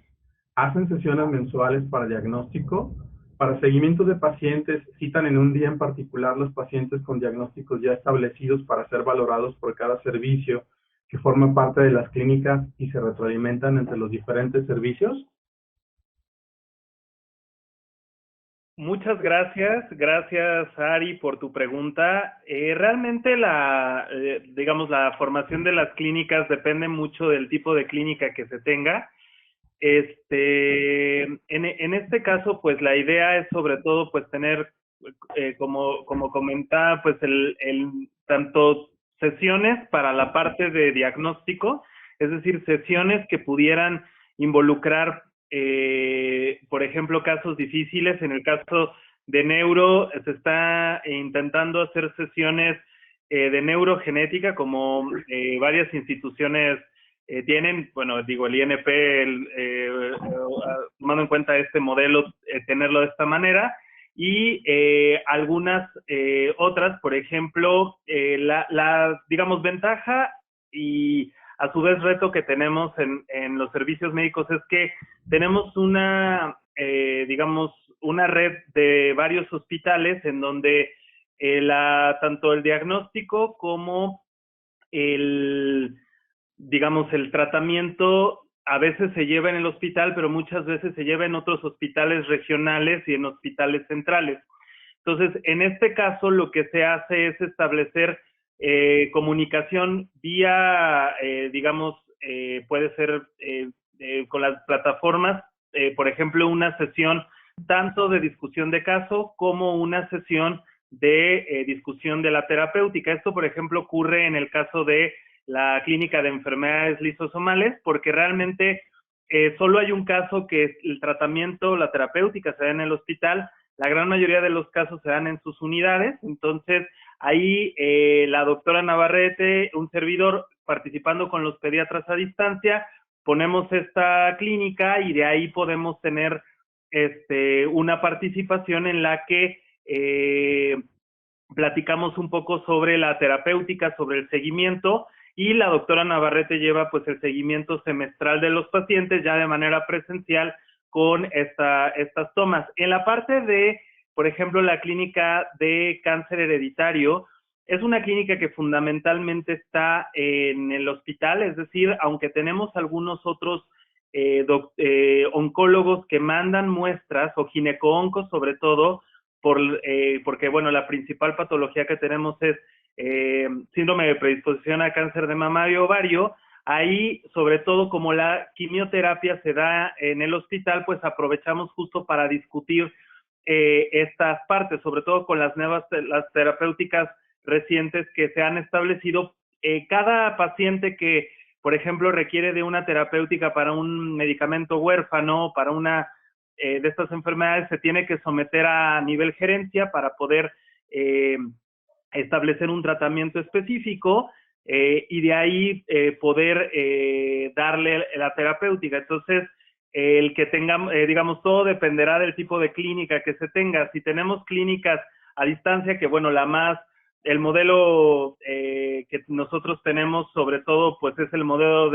Speaker 1: ¿Hacen sesiones mensuales para diagnóstico? Para seguimiento de pacientes, ¿citan en un día en particular los pacientes con diagnósticos ya establecidos para ser valorados por cada servicio que forma parte de las clínicas y se retroalimentan entre los diferentes servicios?
Speaker 5: Muchas gracias Ari por tu pregunta. Realmente digamos, la formación de las clínicas depende mucho del tipo de clínica que se tenga. En este caso, pues la idea es sobre todo pues tener, como comentaba, pues tanto sesiones para la parte de diagnóstico, es decir, sesiones que pudieran involucrar por ejemplo, casos difíciles. En el caso de neuro, se está intentando hacer sesiones de neurogenética, como varias instituciones tienen, bueno, digo, el INP, tomando en cuenta este modelo, tenerlo de esta manera, y algunas otras, por ejemplo, digamos, ventaja y a su vez reto que tenemos en los servicios médicos es que tenemos digamos, una red de varios hospitales en donde tanto el diagnóstico como digamos, el tratamiento a veces se lleva en el hospital, pero muchas veces se lleva en otros hospitales regionales y en hospitales centrales. Entonces, en este caso, lo que se hace es establecer comunicación vía, digamos, puede ser con las plataformas, por ejemplo, una sesión tanto de discusión de caso como una sesión de discusión de la terapéutica. Esto, por ejemplo, ocurre en el caso de la clínica de enfermedades lisosomales, porque realmente solo hay un caso que es el tratamiento, la terapéutica se da en el hospital. La gran mayoría de los casos se dan en sus unidades. Entonces, ahí la doctora Navarrete, un servidor, participando con los pediatras a distancia, ponemos esta clínica y de ahí podemos tener una participación en la que platicamos un poco sobre la terapéutica, sobre el seguimiento, y la doctora Navarrete lleva pues el seguimiento semestral de los pacientes ya de manera presencial con estas tomas. En la parte de, por ejemplo, la clínica de cáncer hereditario, es una clínica que fundamentalmente está en el hospital, es decir, aunque tenemos algunos otros oncólogos que mandan muestras, o gineco-oncos sobre todo, porque, bueno, la principal patología que tenemos es síndrome de predisposición a cáncer de mama y ovario. Ahí, sobre todo, como la quimioterapia se da en el hospital, pues aprovechamos justo para discutir estas partes, sobre todo con las terapéuticas recientes que se han establecido. Cada paciente que, por ejemplo, requiere de una terapéutica para un medicamento huérfano, para una de estas enfermedades, se tiene que someter a nivel gerencia para poder establecer un tratamiento específico y de ahí poder darle la terapéutica. Entonces, el que tengamos, digamos, todo dependerá del tipo de clínica que se tenga. Si tenemos clínicas a distancia, que bueno, el modelo que nosotros tenemos, sobre todo, pues es el modelo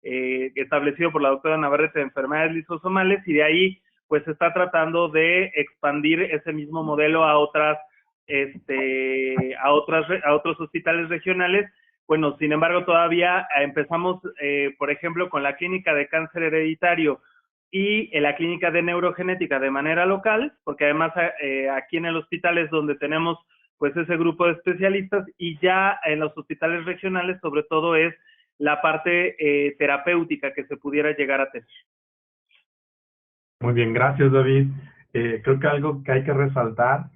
Speaker 5: establecido por la doctora Navarrete de enfermedades lisosomales, y de ahí pues se está tratando de expandir ese mismo modelo a otros hospitales regionales. Bueno, sin embargo, todavía empezamos, por ejemplo, con la clínica de cáncer hereditario y en la clínica de neurogenética de manera local, porque además aquí en el hospital es donde tenemos pues ese grupo de especialistas, y ya en los hospitales regionales sobre todo es la parte terapéutica que se pudiera llegar a tener.
Speaker 1: Muy bien, gracias, David. Creo que algo que hay que resaltar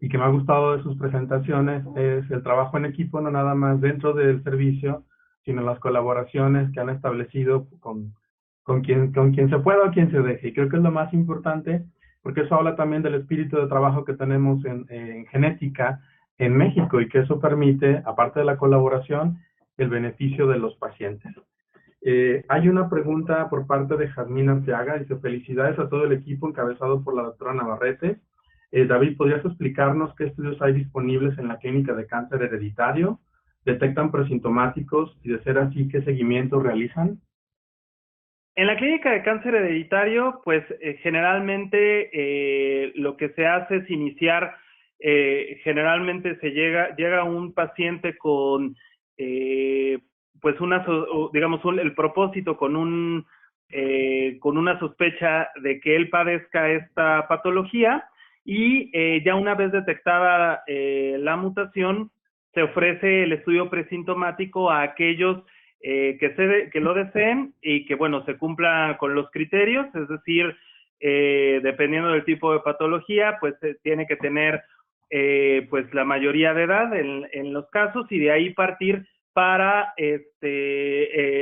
Speaker 1: y que me ha gustado de sus presentaciones es el trabajo en equipo, no nada más dentro del servicio, sino las colaboraciones que han establecido con quien se pueda o quien se deje. Y creo que es lo más importante, porque eso habla también del espíritu de trabajo que tenemos en genética en México, y que eso permite, aparte de la colaboración, el beneficio de los pacientes. Hay una pregunta por parte de Jazmín Arteaga. Dice: felicidades a todo el equipo encabezado por la doctora Navarrete. David, ¿podrías explicarnos qué estudios hay disponibles en la clínica de cáncer hereditario? ¿Detectan presintomáticos? Y de ser así, ¿qué seguimiento realizan?
Speaker 5: En la clínica de cáncer hereditario, pues generalmente lo que se hace es iniciar, generalmente llega un paciente con pues el propósito con una sospecha de que él padezca esta patología, y ya una vez detectada la mutación, se ofrece el estudio presintomático a aquellos que lo deseen y que, bueno, se cumpla con los criterios, es decir, dependiendo del tipo de patología, pues tiene que tener pues la mayoría de edad en los casos, y de ahí partir para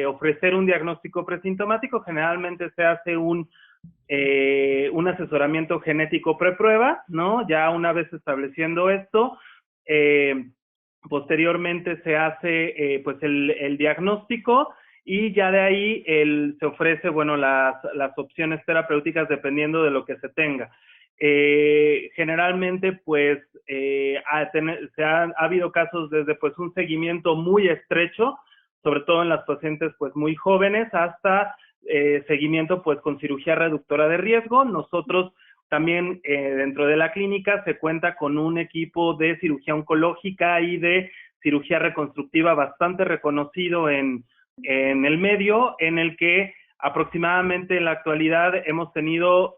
Speaker 5: ofrecer un diagnóstico presintomático. Generalmente se hace un asesoramiento genético preprueba, ¿no? Ya una vez estableciendo esto, posteriormente se hace pues el diagnóstico, y ya de ahí se ofrece, bueno, las opciones terapéuticas dependiendo de lo que se tenga. Generalmente pues ha habido casos desde pues un seguimiento muy estrecho, sobre todo en las pacientes pues muy jóvenes, hasta seguimiento pues con cirugía reductora de riesgo. Nosotros también dentro de la clínica se cuenta con un equipo de cirugía oncológica y de cirugía reconstructiva bastante reconocido en el medio, en el que aproximadamente en la actualidad hemos tenido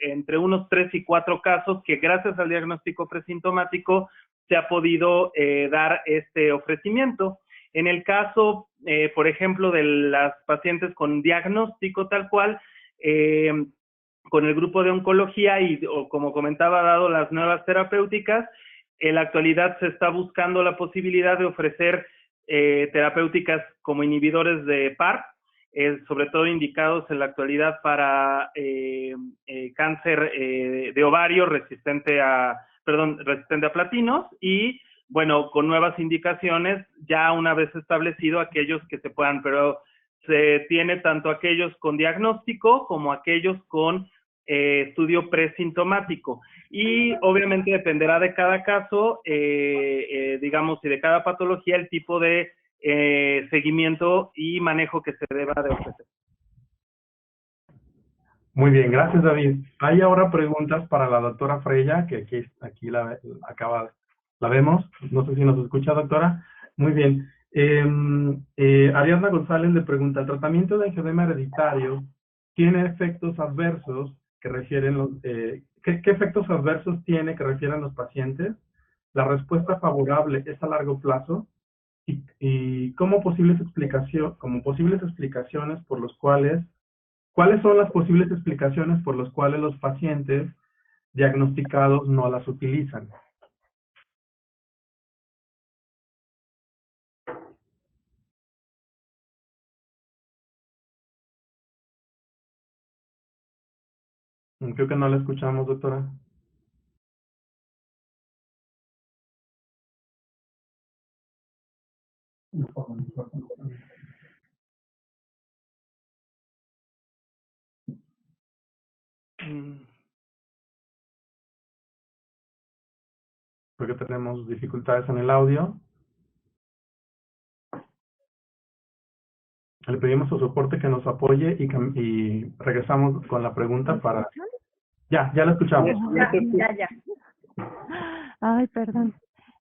Speaker 5: entre unos 3 y 4 casos que gracias al diagnóstico presintomático se ha podido dar este ofrecimiento. En el caso, por ejemplo, de las pacientes con diagnóstico tal cual, con el grupo de oncología o como comentaba, dado las nuevas terapéuticas, en la actualidad se está buscando la posibilidad de ofrecer terapéuticas como inhibidores de PARP, sobre todo indicados en la actualidad para cáncer de ovario resistente a platinos, y bueno, con nuevas indicaciones ya una vez establecido aquellos que se puedan, pero se tiene tanto aquellos con diagnóstico como aquellos con estudio presintomático. Y obviamente dependerá de cada caso, digamos, y de cada patología, el tipo de seguimiento y manejo que se deba de ofrecer.
Speaker 1: Muy bien, gracias David. Hay ahora preguntas para la doctora Freya, que aquí la vemos. No sé si nos escucha, doctora. Muy bien. Ariadna González le pregunta, ¿el tratamiento de angioedema hereditario tiene efectos adversos que refieren ¿qué efectos adversos tiene que refieren los pacientes? La respuesta favorable es a largo plazo y como posibles explicaciones por los cuales, ¿cuáles son las posibles explicaciones por las cuales los pacientes diagnosticados no las utilizan? Creo que no la escuchamos, doctora. Creo que tenemos dificultades en el audio. Le pedimos a soporte que nos apoye y regresamos con la pregunta para... Ya la escuchamos.
Speaker 7: Ya. Ay, perdón.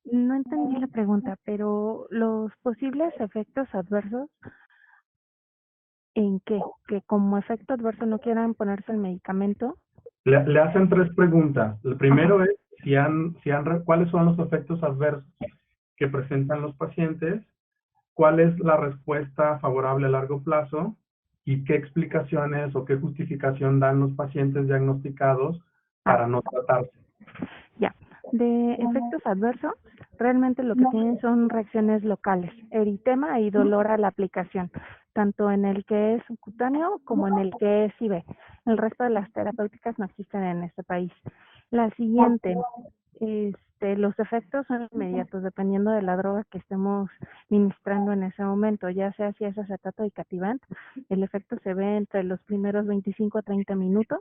Speaker 7: No entendí la pregunta, pero los posibles efectos adversos, ¿en qué? ¿Que como efecto adverso no quieran ponerse el medicamento?
Speaker 1: Le hacen 3 preguntas. El primero es cuáles son los efectos adversos que presentan los pacientes, cuál es la respuesta favorable a largo plazo y qué explicaciones o qué justificación dan los pacientes diagnosticados para no tratarse.
Speaker 7: Ya. De efectos adversos, realmente lo que tienen son reacciones locales, eritema y dolor a la aplicación, tanto en el que es subcutáneo como en el que es IV. El resto de las terapéuticas no existen en este país. La siguiente, los efectos son inmediatos, dependiendo de la droga que estemos ministrando en ese momento, ya sea si es acetato y Cativant, el efecto se ve entre los primeros 25 a 30 minutos,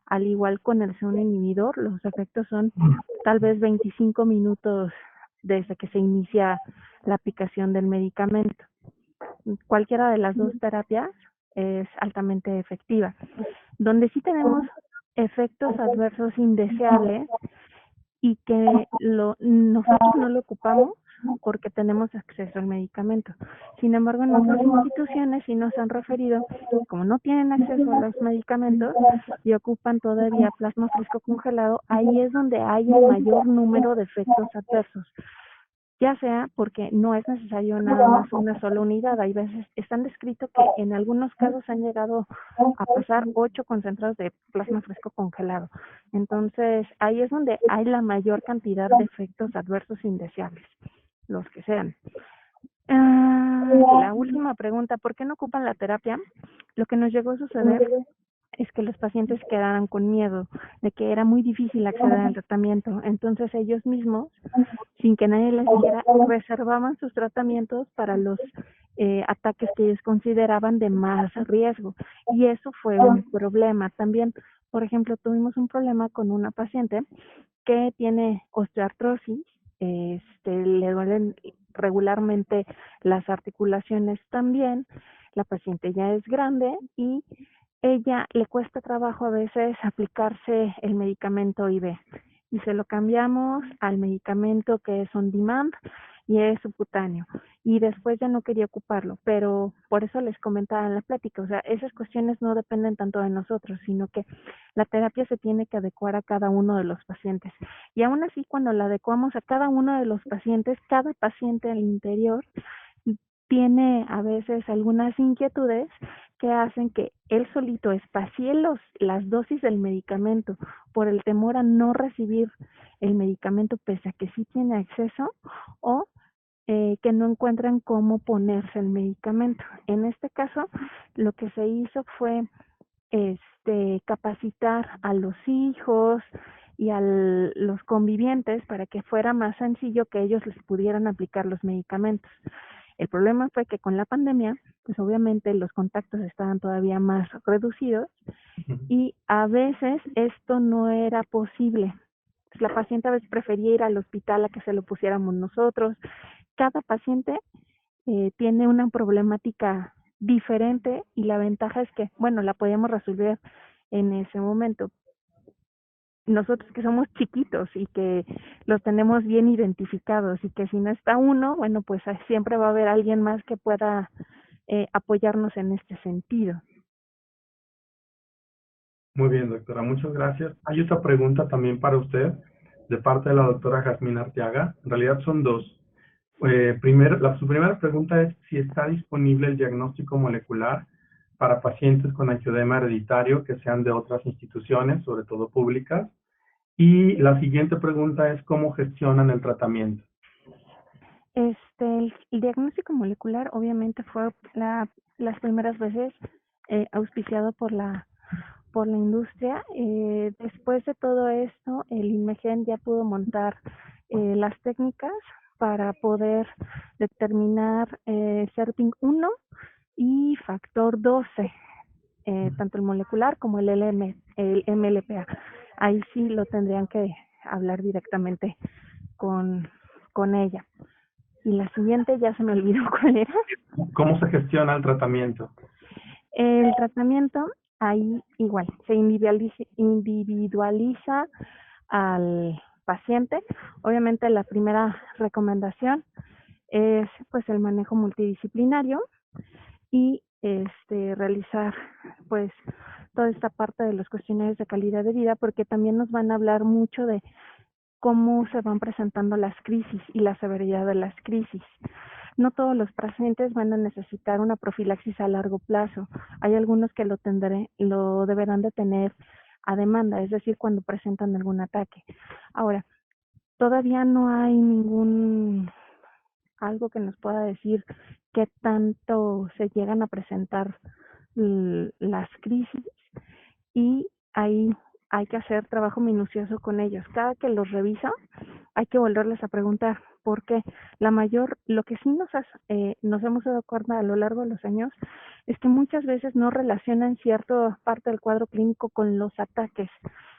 Speaker 7: al igual con el C1 inhibidor, los efectos son tal vez 25 minutos desde que se inicia la aplicación del medicamento. Cualquiera de las dos terapias es altamente efectiva. Donde sí tenemos efectos adversos indeseables y que nosotros no lo ocupamos porque tenemos acceso al medicamento. Sin embargo, en otras instituciones sí nos han referido, como no tienen acceso a los medicamentos y ocupan todavía plasma fresco congelado, ahí es donde hay el mayor número de efectos adversos. Ya sea porque no es necesario nada más una sola unidad. Hay veces, están descrito que en algunos casos han llegado a pasar 8 concentrados de plasma fresco congelado. Entonces, ahí es donde hay la mayor cantidad de efectos adversos indeseables, los que sean. La última pregunta, ¿por qué no ocupan la terapia? Lo que nos llegó a suceder es que los pacientes quedaran con miedo de que era muy difícil acceder al tratamiento. Entonces ellos mismos, sin que nadie les dijera, reservaban sus tratamientos para los ataques que ellos consideraban de más riesgo. Y eso fue un problema. También, por ejemplo, tuvimos un problema con una paciente que tiene osteoartrosis, le duelen regularmente las articulaciones también, la paciente ya es grande y ella le cuesta trabajo a veces aplicarse el medicamento IV y se lo cambiamos al medicamento que es on demand y es subcutáneo y después ya no quería ocuparlo, pero por eso les comentaba en la plática, o sea, esas cuestiones no dependen tanto de nosotros, sino que la terapia se tiene que adecuar a cada uno de los pacientes y aún así cuando la adecuamos a cada uno de los pacientes, cada paciente al interior tiene a veces algunas inquietudes que hacen que él solito espacie las dosis del medicamento por el temor a no recibir el medicamento pese a que sí tiene acceso o que no encuentran cómo ponerse el medicamento. En este caso, lo que se hizo fue capacitar a los hijos y a los convivientes para que fuera más sencillo que ellos les pudieran aplicar los medicamentos. El problema fue que con la pandemia, pues obviamente los contactos estaban todavía más reducidos y a veces esto no era posible. Pues la paciente a veces prefería ir al hospital a que se lo pusiéramos nosotros. Cada paciente tiene una problemática diferente y la ventaja es que, bueno, la podíamos resolver en ese momento. Nosotros que somos chiquitos y que los tenemos bien identificados y que si no está uno, bueno, pues siempre va a haber alguien más que pueda apoyarnos en este sentido.
Speaker 1: Muy bien, doctora, muchas gracias. Hay otra pregunta también para usted de parte de la doctora Jazmín Arteaga. En realidad son dos. Su primera pregunta es si está disponible el diagnóstico molecular para pacientes con angioedema hereditario que sean de otras instituciones, sobre todo públicas. Y la siguiente pregunta es cómo gestionan el tratamiento.
Speaker 7: El diagnóstico molecular obviamente fue las primeras veces auspiciado por la industria. Después de todo esto, el INMEGEN ya pudo montar las técnicas para poder determinar SERPING1 y factor 12, tanto el molecular como el MLPA. Ahí sí lo tendrían que hablar directamente con ella. Y la siguiente ya se me olvidó cuál era.
Speaker 1: ¿Cómo se gestiona el tratamiento?
Speaker 7: El tratamiento, ahí igual, se individualiza al paciente. Obviamente la primera recomendación es pues el manejo multidisciplinario y realizar pues toda esta parte de los cuestionarios de calidad de vida, porque también nos van a hablar mucho de cómo se van presentando las crisis y la severidad de las crisis. No todos los pacientes van a necesitar una profilaxis a largo plazo. Hay algunos que lo deberán de tener a demanda, es decir, cuando presentan algún ataque. Ahora, todavía no hay algo que nos pueda decir qué tanto se llegan a presentar las crisis, y ahí hay que hacer trabajo minucioso con ellos. Cada que los revisa, hay que volverles a preguntar por qué. Lo que sí nos hemos dado cuenta a lo largo de los años es que muchas veces no relacionan cierta parte del cuadro clínico con los ataques.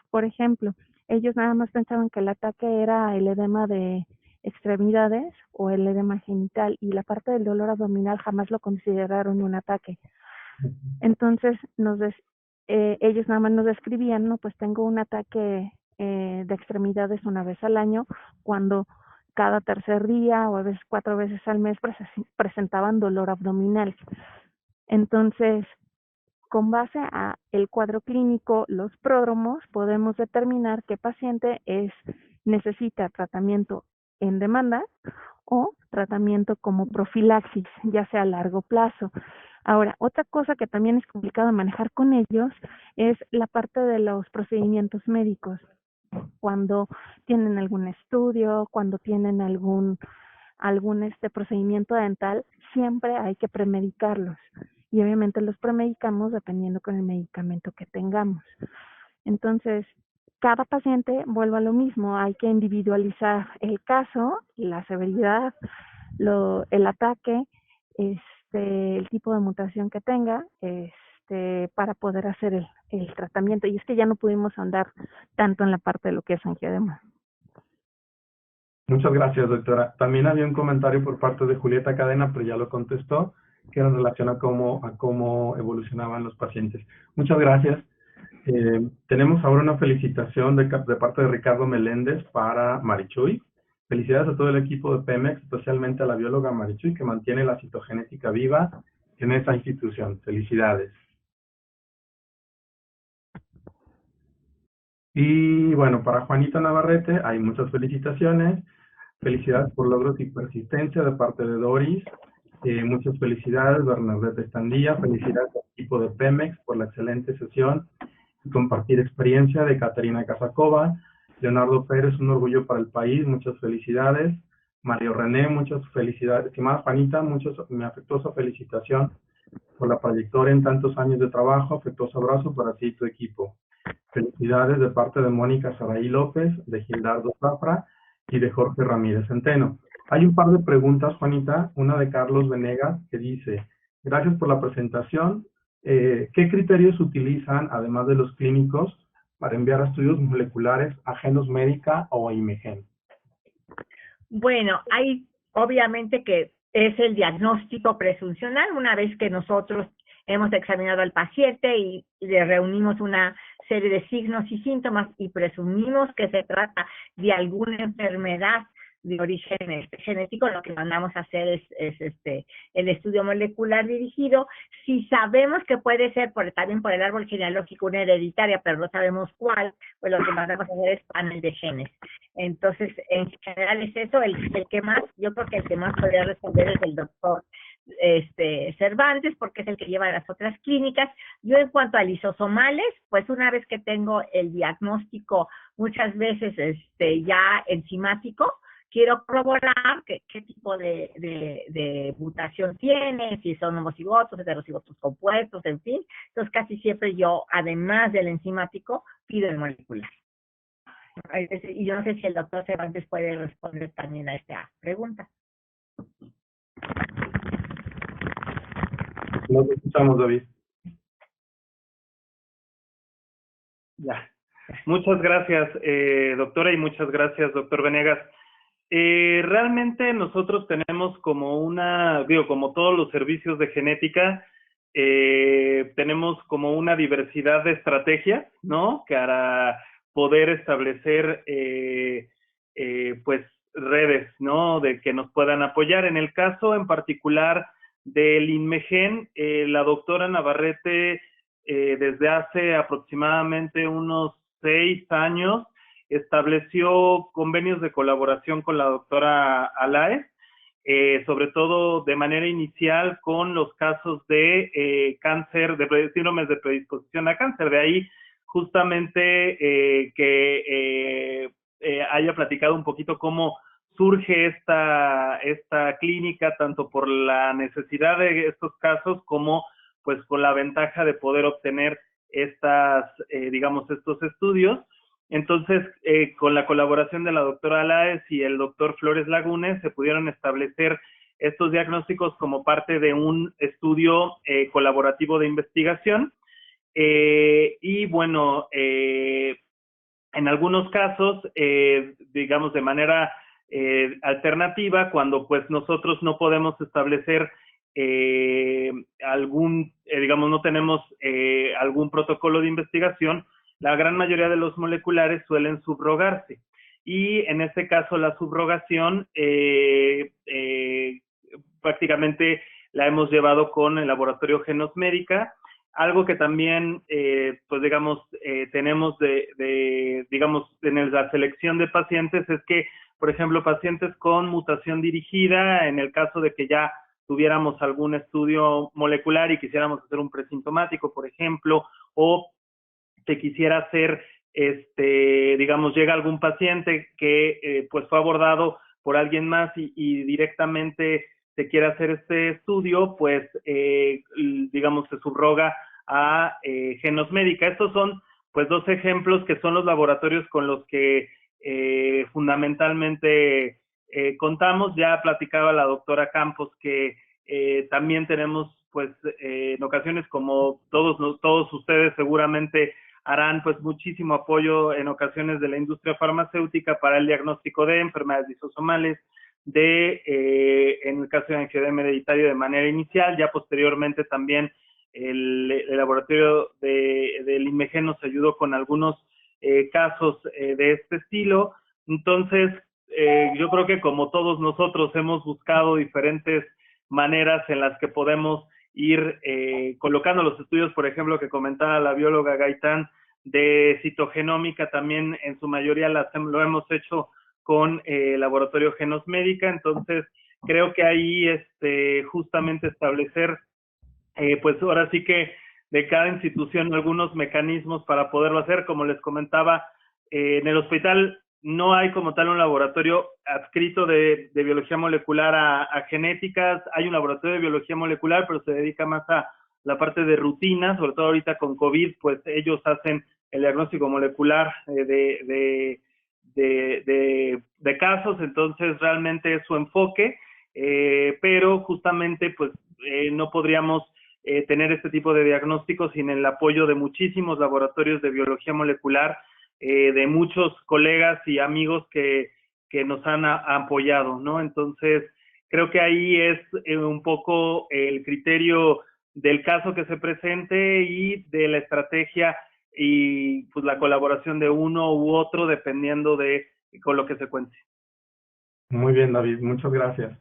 Speaker 7: Por ejemplo, ellos nada más pensaban que el ataque era el edema de extremidades o el edema genital, y la parte del dolor abdominal jamás lo consideraron un ataque. Entonces ellos nada más nos describían, no, pues tengo un ataque de extremidades una vez al año, cuando cada tercer día o a veces 4 veces al mes presentaban dolor abdominal. Entonces, con base a el cuadro clínico, los pródromos, podemos determinar qué paciente necesita tratamiento en demanda o tratamiento como profilaxis, ya sea a largo plazo. Ahora, otra cosa que también es complicado de manejar con ellos es la parte de los procedimientos médicos. Cuando tienen algún estudio, cuando tienen algún procedimiento dental, siempre hay que premedicarlos. Y obviamente los premedicamos dependiendo con el medicamento que tengamos. Entonces, cada paciente, vuelvo a lo mismo, hay que individualizar el caso, la severidad, el ataque, el tipo de mutación que tenga, para poder hacer el tratamiento. Y es que ya no pudimos andar tanto en la parte de lo que es angioedema.
Speaker 1: Muchas gracias, doctora. También había un comentario por parte de Julieta Cadena, pero ya lo contestó, que era en relación a cómo evolucionaban los pacientes. Muchas gracias. Tenemos ahora una felicitación de parte de Ricardo Meléndez para Marichuy. Felicidades a todo el equipo de Pemex, especialmente a la bióloga Marichuy, que mantiene la citogenética viva en esta institución. Felicidades. Y bueno, para Juanita Navarrete hay muchas felicitaciones. Felicidades por logros y persistencia de parte de Doris. Muchas felicidades, Bernadette Estandilla. Felicidades al equipo de Pemex por la excelente sesión y compartir experiencia de Caterina Casacova. Leonardo Pérez, un orgullo para el país. Muchas felicidades. Mario René, muchas felicidades. Estimada Juanita, mi afectuosa felicitación por la trayectoria en tantos años de trabajo. Afectuoso abrazo para ti y tu equipo. Felicidades de parte de Mónica Saraí López, de Gildardo Zafra y de Jorge Ramírez Centeno. Hay un par de preguntas, Juanita, una de Carlos Venegas, que dice, gracias por la presentación. ¿Qué criterios utilizan, además de los clínicos, para enviar estudios moleculares a Genos Médica o a Imagen?
Speaker 3: Bueno, hay obviamente que es el diagnóstico presuncional, una vez que nosotros hemos examinado al paciente y le reunimos una serie de signos y síntomas y presumimos que se trata de alguna enfermedad de origen genético, lo que mandamos a hacer es el estudio molecular dirigido. Si sabemos que puede ser también por el árbol genealógico una hereditaria, pero no sabemos cuál, pues lo que mandamos a hacer es panel de genes. Entonces, en general es eso, el que más, yo creo que el que más podría responder es el doctor Cervantes, porque es el que lleva las otras clínicas. Yo en cuanto a lisosomales, pues una vez que tengo el diagnóstico, muchas veces ya enzimático, quiero corroborar qué tipo de mutación tiene, si son homocigotos, heterocigotos compuestos, en fin. Entonces casi siempre yo, además del enzimático, pido el molecular. Y yo no sé si el doctor Cervantes puede responder también a esta pregunta.
Speaker 1: Nos escuchamos, David.
Speaker 5: Ya. Muchas gracias, doctora, y muchas gracias, doctor Venegas. Realmente nosotros tenemos como como todos los servicios de genética, tenemos como una diversidad de estrategias, ¿no? Para poder establecer, pues, redes, ¿no? De que nos puedan apoyar. En el caso en particular del INMEGEN, la doctora Navarrete, desde hace aproximadamente unos 6 años, estableció convenios de colaboración con la doctora Alaez, sobre todo de manera inicial con los casos de cáncer, de síndromes de predisposición a cáncer. De ahí justamente que haya platicado un poquito cómo surge esta clínica, tanto por la necesidad de estos casos como pues con la ventaja de poder obtener digamos, estos estudios. Entonces, con la colaboración de la doctora Alaez y el doctor Flores Lagunes, se pudieron establecer estos diagnósticos como parte de un estudio colaborativo de investigación. Y bueno, en algunos casos, digamos, de manera alternativa, cuando pues nosotros no podemos establecer digamos, no tenemos algún protocolo de investigación, la gran mayoría de los moleculares suelen subrogarse. Y en este caso la subrogación prácticamente la hemos llevado con el laboratorio Genos Médica. Algo que también, pues digamos, tenemos digamos, en la selección de pacientes es que, por ejemplo, pacientes con mutación dirigida, en el caso de que ya tuviéramos algún estudio molecular y quisiéramos hacer un presintomático, por ejemplo, o que quisiera hacer, digamos, llega algún paciente que pues fue abordado por alguien más y directamente se quiere hacer este estudio, pues, digamos, se subroga a Genos Médica. Estos son, pues, 2 ejemplos que son los laboratorios con los que fundamentalmente contamos. Ya platicaba la doctora Campos que también tenemos, pues, en ocasiones, como todos ustedes seguramente harán, pues, muchísimo apoyo en ocasiones de la industria farmacéutica para el diagnóstico de enfermedades lisosomales, en el caso de angioedema hereditario de manera inicial. Ya posteriormente también el laboratorio del INMEGEN nos ayudó con algunos casos de este estilo. Entonces, yo creo que como todos nosotros hemos buscado diferentes maneras en las que podemos ir colocando los estudios, por ejemplo, que comentaba la bióloga Gaitán, de citogenómica, también en su mayoría lo hemos hecho con laboratorio Genos Médica. Entonces, creo que ahí justamente establecer, pues ahora sí que de cada institución algunos mecanismos para poderlo hacer. Como les comentaba, en el hospital no hay como tal un laboratorio adscrito de biología molecular a genéticas. Hay un laboratorio de biología molecular, pero se dedica más a la parte de rutina, sobre todo ahorita con COVID, pues ellos hacen el diagnóstico molecular de de casos, entonces realmente es su enfoque, pero justamente pues no podríamos tener este tipo de diagnósticos sin el apoyo de muchísimos laboratorios de biología molecular, de muchos colegas y amigos que nos han apoyado, ¿no? Entonces, creo que ahí es un poco el criterio del caso que se presente y de la estrategia y pues la colaboración de uno u otro dependiendo de con lo que se cuente.
Speaker 1: Muy bien, David, muchas gracias.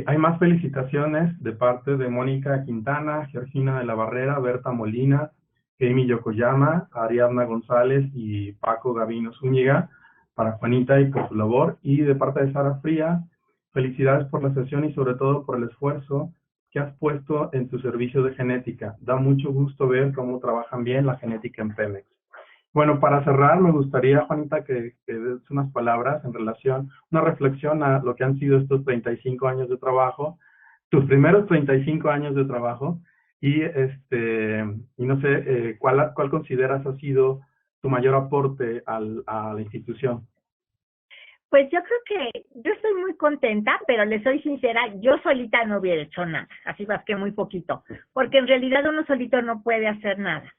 Speaker 1: Hay más felicitaciones de parte de Mónica Quintana, Georgina de la Barrera, Berta Molina, Amy Yokoyama, Ariadna González y Paco Gavino Zúñiga para Juanita y por su labor. Y de parte de Sara Fría, felicidades por la sesión y sobre todo por el esfuerzo que has puesto en tu servicio de genética. Da mucho gusto ver cómo trabajan bien la genética en Pemex. Bueno, para cerrar, me gustaría, Juanita, que des unas palabras en relación, una reflexión a lo que han sido estos 35 años de trabajo, tus primeros 35 años de trabajo, y no sé, ¿cuál consideras ha sido tu mayor aporte a la institución?
Speaker 3: Pues yo creo que yo estoy muy contenta, pero le soy sincera, yo solita no hubiera hecho nada, así más que muy poquito, porque en realidad uno solito no puede hacer nada.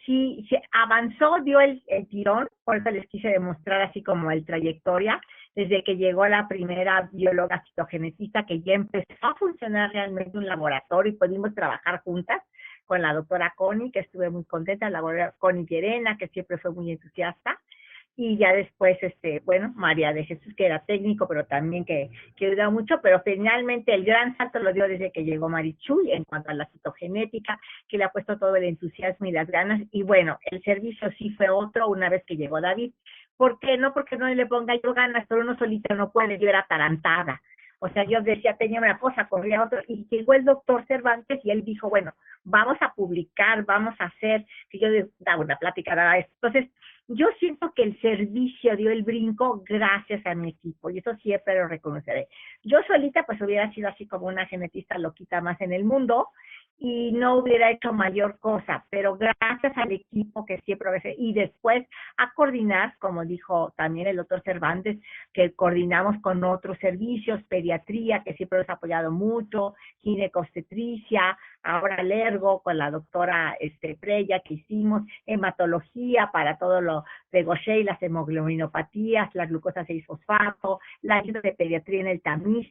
Speaker 3: Si se avanzó, dio el tirón, por eso les quise demostrar así como el trayectoria, desde que llegó la primera bióloga citogenetista que ya empezó a funcionar realmente un laboratorio y pudimos trabajar juntas con la doctora Connie, que estuve muy contenta, la doctora Connie Llerena, que siempre fue muy entusiasta, y ya después, bueno, María de Jesús, que era técnico, pero también que ayudaba mucho, pero finalmente el gran salto lo dio desde que llegó Marichuy en cuanto a la citogenética, que le ha puesto todo el entusiasmo y las ganas, y bueno, el servicio sí fue otro una vez que llegó David. ¿Por qué? No porque no le ponga yo ganas, pero uno solito no puede, yo era atarantada. O sea, yo decía, tenía una cosa, corría otra, y llegó el doctor Cervantes y él dijo, bueno, vamos a publicar, vamos a hacer, que yo daba una plática, daba esto. Entonces, yo siento que el servicio dio el brinco gracias a mi equipo, y eso siempre lo reconoceré. Yo solita, pues, hubiera sido así como una genetista loquita más en el mundo, y no hubiera hecho mayor cosa, pero gracias al equipo que siempre y después a coordinar, como dijo también el doctor Cervantes, que coordinamos con otros servicios, pediatría, que siempre nos ha apoyado mucho, ginecobstetricia, ahora alergo con la doctora Freya que hicimos, hematología para todo lo de Gaucher y las hemoglobinopatías, la glucosa 6-fosfato, la ayuda de pediatría en el tamiz.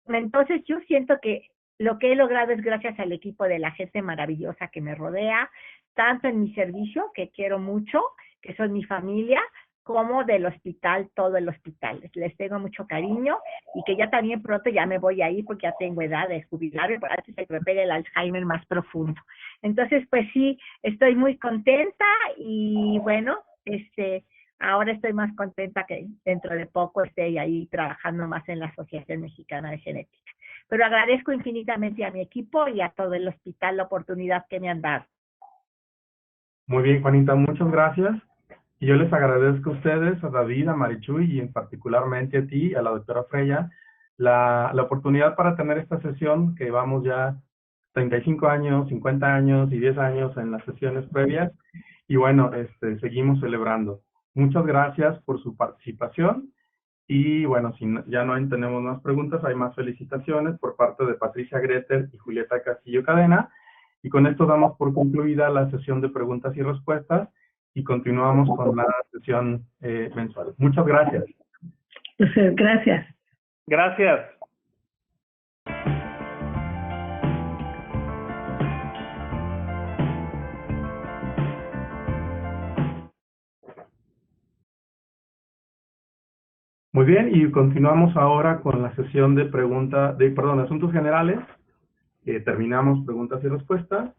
Speaker 3: Entonces yo siento que lo que he logrado es gracias al equipo de la gente maravillosa que me rodea, tanto en mi servicio, que quiero mucho, que son mi familia, como del hospital, todo el hospital. Les tengo mucho cariño y que ya también pronto ya me voy a ir porque ya tengo edad de jubilarme, para antes de que me pegue el Alzheimer más profundo. Entonces, pues sí, estoy muy contenta y bueno, ahora estoy más contenta que dentro de poco esté ahí trabajando más en la Asociación Mexicana de Genética. Pero agradezco infinitamente a mi equipo y a todo el hospital la oportunidad que me han dado.
Speaker 1: Muy bien, Juanita, muchas gracias. Y yo les agradezco a ustedes, a David, a Marichuy y particularmente a ti, a la doctora Freya, la oportunidad para tener esta sesión que vamos ya 35 años, 50 años y 10 años en las sesiones previas. Y bueno, seguimos celebrando. Muchas gracias por su participación. Y bueno, si ya no tenemos más preguntas, hay más felicitaciones por parte de Patricia Greter y Julieta Castillo Cadena. Y con esto damos por concluida la sesión de preguntas y respuestas y continuamos con la sesión mensual. Muchas gracias.
Speaker 4: Gracias.
Speaker 5: Gracias.
Speaker 1: Muy bien, y continuamos ahora con la sesión de asuntos generales. Terminamos preguntas y respuestas.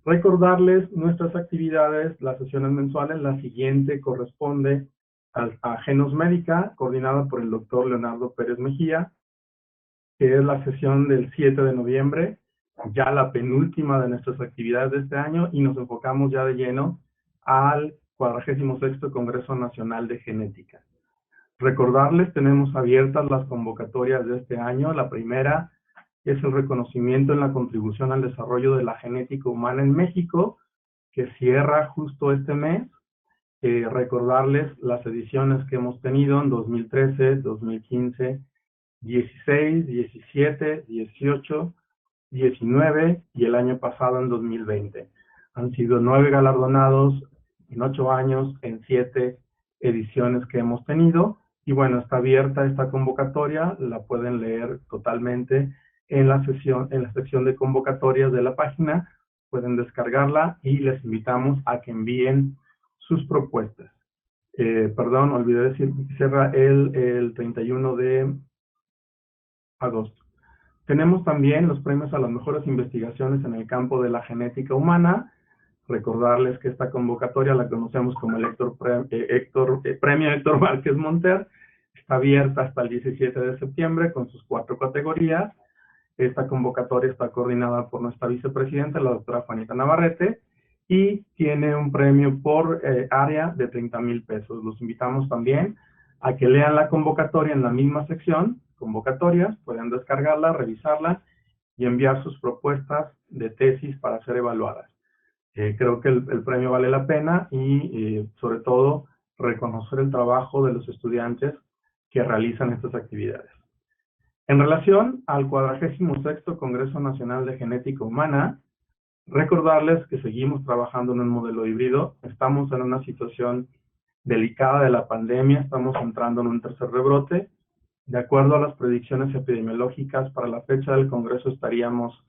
Speaker 1: Recordarles nuestras actividades, las sesiones mensuales. La siguiente corresponde a Genos Médica, coordinada por el doctor Leonardo Pérez Mejía, que es la sesión del 7 de noviembre, ya la penúltima de nuestras actividades de este año, y nos enfocamos ya de lleno al 46º Congreso Nacional de Genética. Recordarles, tenemos abiertas las convocatorias de este año. La primera es el reconocimiento en la contribución al desarrollo de la genética humana en México, que cierra justo este mes. recordarles las ediciones que hemos tenido en 2013, 2015, 16, 17, 18, 19 y el año pasado en 2020. Han sido 9 galardonados en 8 años, en 7 ediciones que hemos tenido. Y bueno, está abierta esta convocatoria, la pueden leer totalmente en la sección de convocatorias de la página, pueden descargarla y les invitamos a que envíen sus propuestas. Perdón, olvidé decir, cierra el 31 de agosto. Tenemos también los premios a las mejores investigaciones en el campo de la genética humana. Recordarles que esta convocatoria la conocemos como el Premio Héctor Márquez Monter. Está abierta hasta el 17 de septiembre con sus 4 categorías. Esta convocatoria está coordinada por nuestra vicepresidenta, la doctora Juanita Navarrete, y tiene un premio por área de 30,000 pesos. Los invitamos también a que lean la convocatoria en la misma sección, convocatorias, pueden descargarla, revisarla y enviar sus propuestas de tesis para ser evaluadas. Creo que el premio vale la pena y sobre todo reconocer el trabajo de los estudiantes que realizan estas actividades. En relación al 46º Congreso Nacional de Genética Humana, recordarles que seguimos trabajando en un modelo híbrido. Estamos en una situación delicada de la pandemia, estamos entrando en un tercer rebrote. De acuerdo a las predicciones epidemiológicas, para la fecha del Congreso estaríamos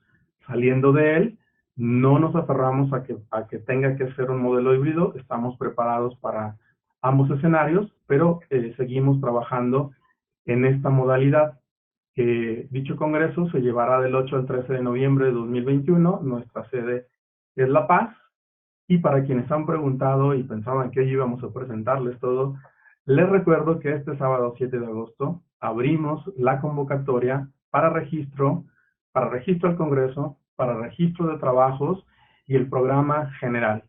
Speaker 1: saliendo de él. No nos aferramos a que tenga que ser un modelo híbrido, estamos preparados para ambos escenarios, pero seguimos trabajando en esta modalidad. Dicho congreso se llevará del 8 al 13 de noviembre de 2021, nuestra sede es La Paz, y para quienes han preguntado y pensaban que hoy íbamos a presentarles todo, les recuerdo que este sábado 7 de agosto abrimos la convocatoria para registro al congreso, para registro de trabajos y el programa general.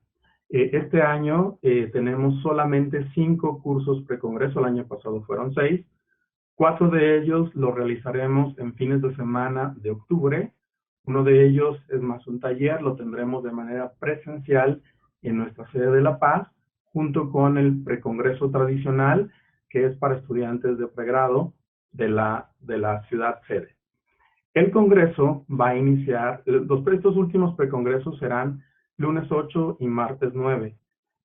Speaker 1: Este año tenemos solamente 5 cursos precongreso, el año pasado fueron 6. 4 de ellos los realizaremos en fines de semana de octubre. Uno de ellos es más un taller, lo tendremos de manera presencial en nuestra sede de La Paz, junto con el precongreso tradicional, que es para estudiantes de pregrado de la ciudad sede. El congreso va a iniciar, estos últimos precongresos serán lunes 8 y martes 9.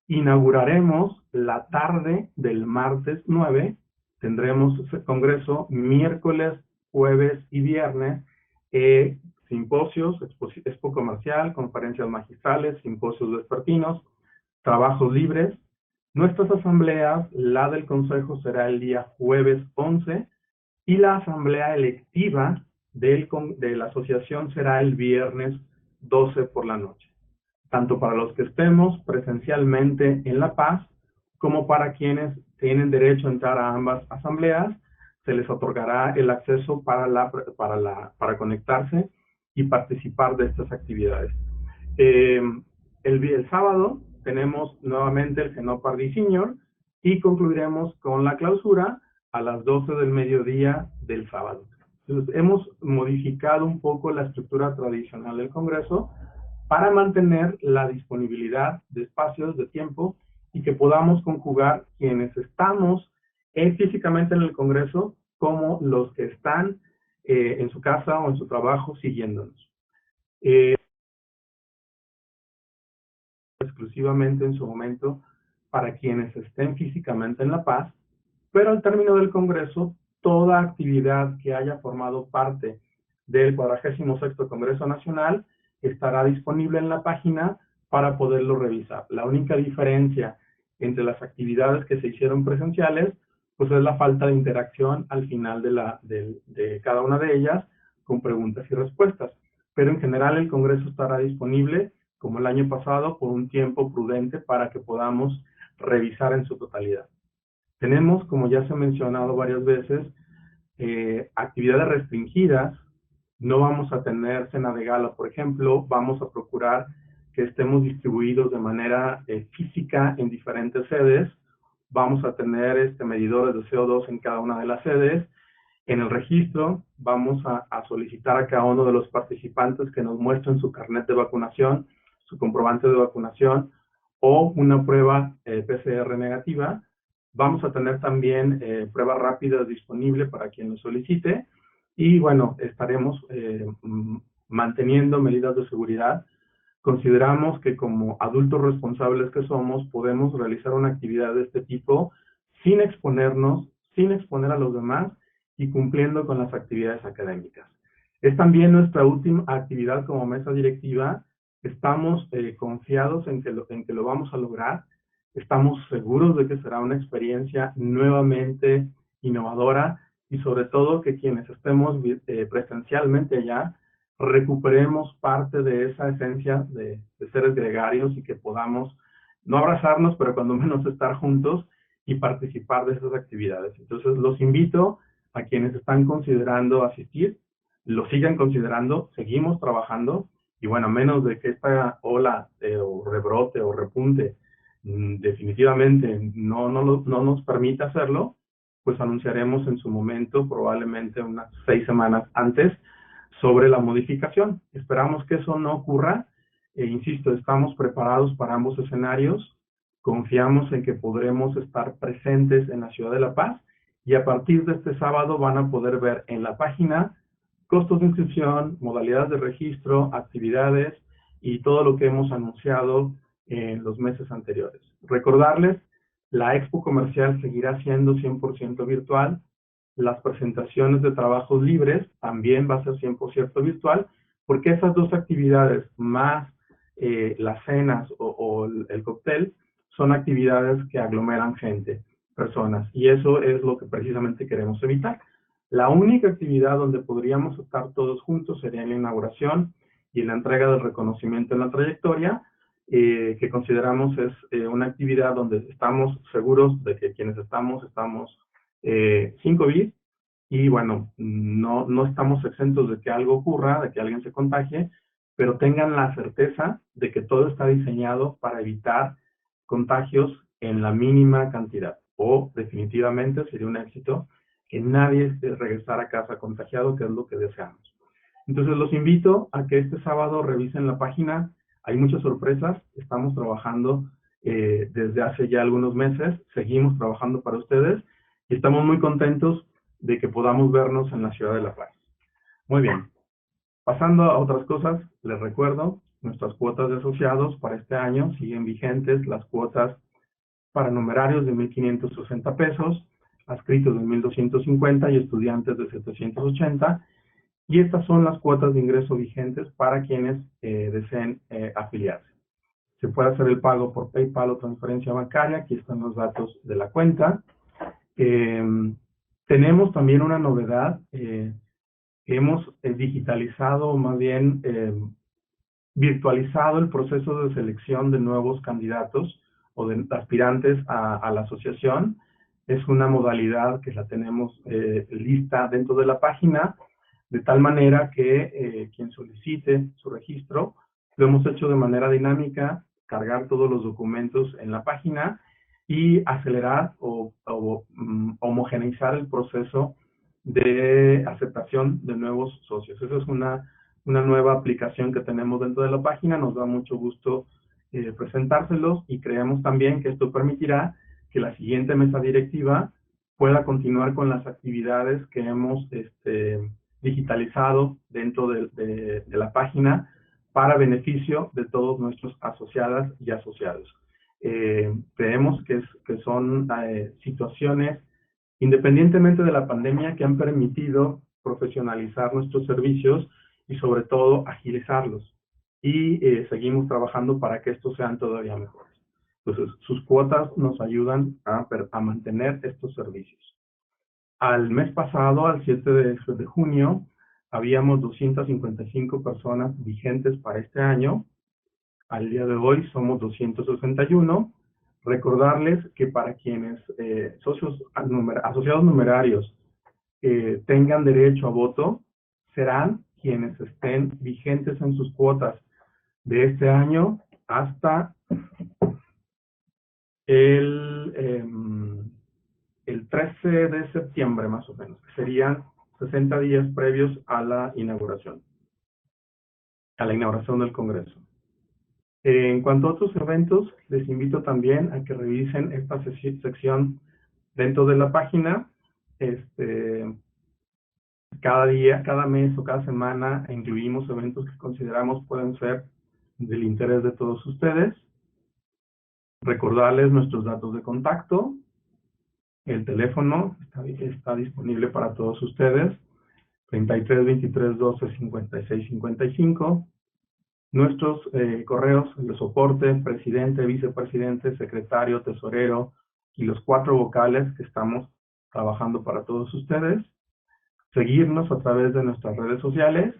Speaker 1: Inauguraremos la tarde del martes 9. Tendremos ese congreso miércoles, jueves y viernes, simposios, expo comercial, conferencias magistrales, simposios vespertinos, trabajos libres. Nuestras asambleas, la del consejo será el día jueves 11 y la asamblea electiva de la asociación será el viernes 12 por la noche. Tanto para los que estemos presencialmente en La Paz, como para quienes tienen derecho a entrar a ambas asambleas, se les otorgará el acceso para conectarse y participar de estas actividades. El sábado tenemos nuevamente el Genopardi Senior y concluiremos con la clausura a las 12 del mediodía del sábado. Entonces, hemos modificado un poco la estructura tradicional del Congreso para mantener la disponibilidad de espacios de tiempo y que podamos conjugar quienes estamos físicamente en el Congreso como los que están en su casa o en su trabajo siguiéndonos. Exclusivamente en su momento para quienes estén físicamente en La Paz, pero al término del Congreso, toda actividad que haya formado parte del 46º Congreso Nacional estará disponible en la página para poderlo revisar. La única diferencia entre las actividades que se hicieron presenciales, pues es la falta de interacción al final de cada una de ellas con preguntas y respuestas. Pero en general el Congreso estará disponible, como el año pasado, por un tiempo prudente para que podamos revisar en su totalidad. Tenemos, como ya se ha mencionado varias veces, actividades restringidas. No vamos a tener cena de gala, por ejemplo. Vamos a procurar que estemos distribuidos de manera física en diferentes sedes. Vamos a tener medidores de CO2 en cada una de las sedes. En el registro vamos a solicitar a cada uno de los participantes que nos muestren su carnet de vacunación, su comprobante de vacunación o una prueba PCR negativa. Vamos a tener también pruebas rápidas disponibles para quien lo solicite. Y bueno, estaremos manteniendo medidas de seguridad. Consideramos que como adultos responsables que somos, podemos realizar una actividad de este tipo sin exponernos, sin exponer a los demás y cumpliendo con las actividades académicas. Es también nuestra última actividad como mesa directiva. Estamos confiados en que lo vamos a lograr. Estamos seguros de que será una experiencia nuevamente innovadora y sobre todo que quienes estemos presencialmente allá recuperemos parte de esa esencia de seres gregarios y que podamos no abrazarnos, pero cuando menos estar juntos y participar de esas actividades. Entonces los invito a quienes están considerando asistir, lo sigan considerando, seguimos trabajando y bueno, a menos de que esta ola o rebrote o repunte definitivamente no nos permite hacerlo, pues anunciaremos en su momento, probablemente unas 6 semanas antes, sobre la modificación. Esperamos que eso no ocurra. Insisto, estamos preparados para ambos escenarios. Confiamos en que podremos estar presentes en la ciudad de La Paz y a partir de este sábado van a poder ver en la página costos de inscripción, modalidades de registro, actividades y todo lo que hemos anunciado en los meses anteriores. Recordarles, la Expo Comercial seguirá siendo 100% virtual. Las presentaciones de trabajos libres también va a ser 100% virtual, porque esas dos actividades más las cenas o el cóctel son actividades que aglomeran gente, personas, y eso es lo que precisamente queremos evitar. La única actividad donde podríamos estar todos juntos sería en la inauguración y en la entrega del reconocimiento en la trayectoria, que consideramos es una actividad donde estamos seguros de que quienes estamos sin COVID y bueno, no estamos exentos de que algo ocurra, de que alguien se contagie, pero tengan la certeza de que todo está diseñado para evitar contagios en la mínima cantidad o definitivamente sería un éxito que nadie regresara a casa contagiado, que es lo que deseamos. Entonces los invito a que este sábado revisen la página. Hay muchas sorpresas, estamos trabajando desde hace ya algunos meses, seguimos trabajando para ustedes y estamos muy contentos de que podamos vernos en la ciudad de La Paz. Muy bien, pasando a otras cosas, les recuerdo, nuestras cuotas de asociados para este año siguen vigentes, las cuotas para numerarios de 1,560 pesos, adscritos de 1,250 y estudiantes de 780. Y estas son las cuotas de ingreso vigentes para quienes deseen afiliarse. Se puede hacer el pago por PayPal o transferencia bancaria. Aquí están los datos de la cuenta. Tenemos también una novedad. Hemos digitalizado, o más bien virtualizado el proceso de selección de nuevos candidatos o de aspirantes a la asociación. Es una modalidad que la tenemos lista dentro de la página, de tal manera que quien solicite su registro, lo hemos hecho de manera dinámica, cargar todos los documentos en la página y acelerar o homogeneizar el proceso de aceptación de nuevos socios. Esa es una nueva aplicación que tenemos dentro de la página, nos da mucho gusto presentárselos y creemos también que esto permitirá que la siguiente mesa directiva pueda continuar con las actividades que hemos digitalizado dentro de la página para beneficio de todos nuestros asociadas y asociados. Creemos que son situaciones, independientemente de la pandemia, que han permitido profesionalizar nuestros servicios y sobre todo agilizarlos. Y seguimos trabajando para que estos sean todavía mejores. Entonces, sus cuotas nos ayudan a mantener estos servicios. Al mes pasado, al 7 de junio, habíamos 255 personas vigentes para este año. Al día de hoy somos 261. Recordarles que para quienes asociados numerarios tengan derecho a voto, serán quienes estén vigentes en sus cuotas de este año hasta el 13 de septiembre más o menos, que serían 60 días previos a la inauguración del Congreso. En cuanto a otros eventos, les invito también a que revisen esta sección dentro de la página. Cada día, cada mes o cada semana incluimos eventos que consideramos pueden ser del interés de todos ustedes. Recordarles nuestros datos de contacto. El teléfono está disponible para todos ustedes. 33 23 12 56 55. Nuestros correos de soporte, presidente, vicepresidente, secretario, tesorero y los 4 vocales que estamos trabajando para todos ustedes. Seguirnos a través de nuestras redes sociales.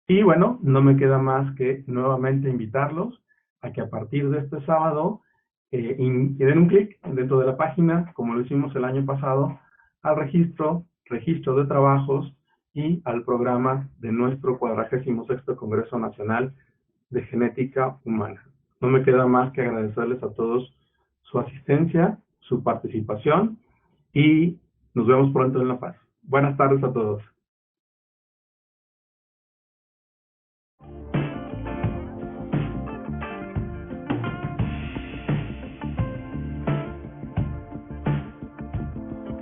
Speaker 1: Y bueno, no me queda más que nuevamente invitarlos a que a partir de este sábado den un clic dentro de la página, como lo hicimos el año pasado, al registro de trabajos y al programa de nuestro 46º Congreso Nacional de Genética Humana. No me queda más que agradecerles a todos su asistencia, su participación y nos vemos pronto en La Paz. Buenas tardes a todos.